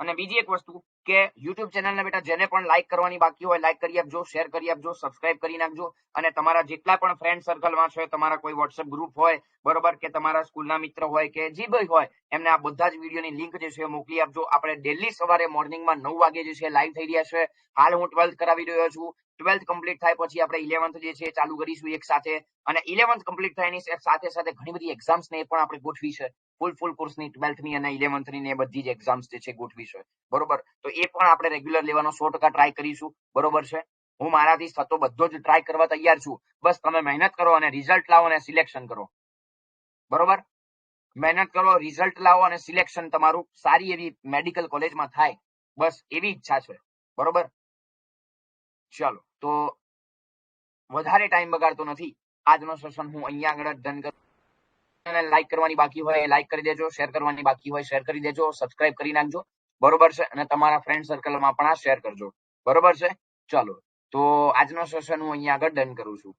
અને બીજી એક વસ્તુ કે યુટ્યુબ ચેનલને બેટા જેને પણ લાઈક કરવાની બાકી હોય લાઈક કરી આપજો, શેર કરી આપજો, સબસ્ક્રાઇબ કરી નાખજો. અને તમારા જેટલા પણ ફ્રેન્ડ સર્કલમાં છે, તમારા કોઈ વોટ્સએપ ગ્રુપ હોય, બરોબર, કે તમારા સ્કૂલના મિત્ર હોય કે જે ભાઈ હોય, એમને આ બધા જ વિડીયોની લિંક જે છે મોકલી આપજો. આપણે ડેલી સવારે મોર્નિંગમાં 9 વાગે જે છે લાઈવ થઈ રહ્યા છે. હાલ હું 12th કરાવી રહ્યો છું. 12th કમ્પ્લીટ થાય પછી આપણે 11th જે છે ચાલુ કરીશું એક સાથે, અને 11th કમ્પ્લીટ થાય એની સાથે ઘણી બધી એક્ઝામ્સ ને પણ આપણે ગોઠવી છે. ફૂલ કોર્સની 12th ની અને 11th ની ને બધી જ એક્ઝામ્સ જે છે ગોઠવી છે. બરોબર, તો એ પણ આપણે રેગ્યુલર લેવાનો 100% ટ્રાય કરીશું. બરોબર છે. હું મારાથી થતો બધો જ ટ્રાય કરવા તૈયાર છું. બસ તમે મહેનત કરો અને રિઝલ્ટ લાવો અને સિલેક્શન કરો. બરોબર, મહેનત કરો, રિઝલ્ટ લાવો અને સિલેક્શન તમારું સારી એવી મેડિકલ કોલેજમાં થાય, બસ એવી ઈચ્છા છે. બરોબર, ચાલો, તો વધારે ટાઈમ બગાડતો નથી. આજનો સેશન હું અહીંયા આગળ ડન કરું. લાઈક કરવાની બાકી હોય લાઈક કરી દેજો, શેર કરવાની બાકી હોય શેર કરી દેજો, સબસ્ક્રાઇબ કરી નાખજો. બરોબર છે, અને તમારા ફ્રેન્ડ સર્કલમાં પણ આ શેર કરજો. બરોબર છે. ચાલો, તો આજનો સેશન હું અહીંયા આગળ ડન કરું છું.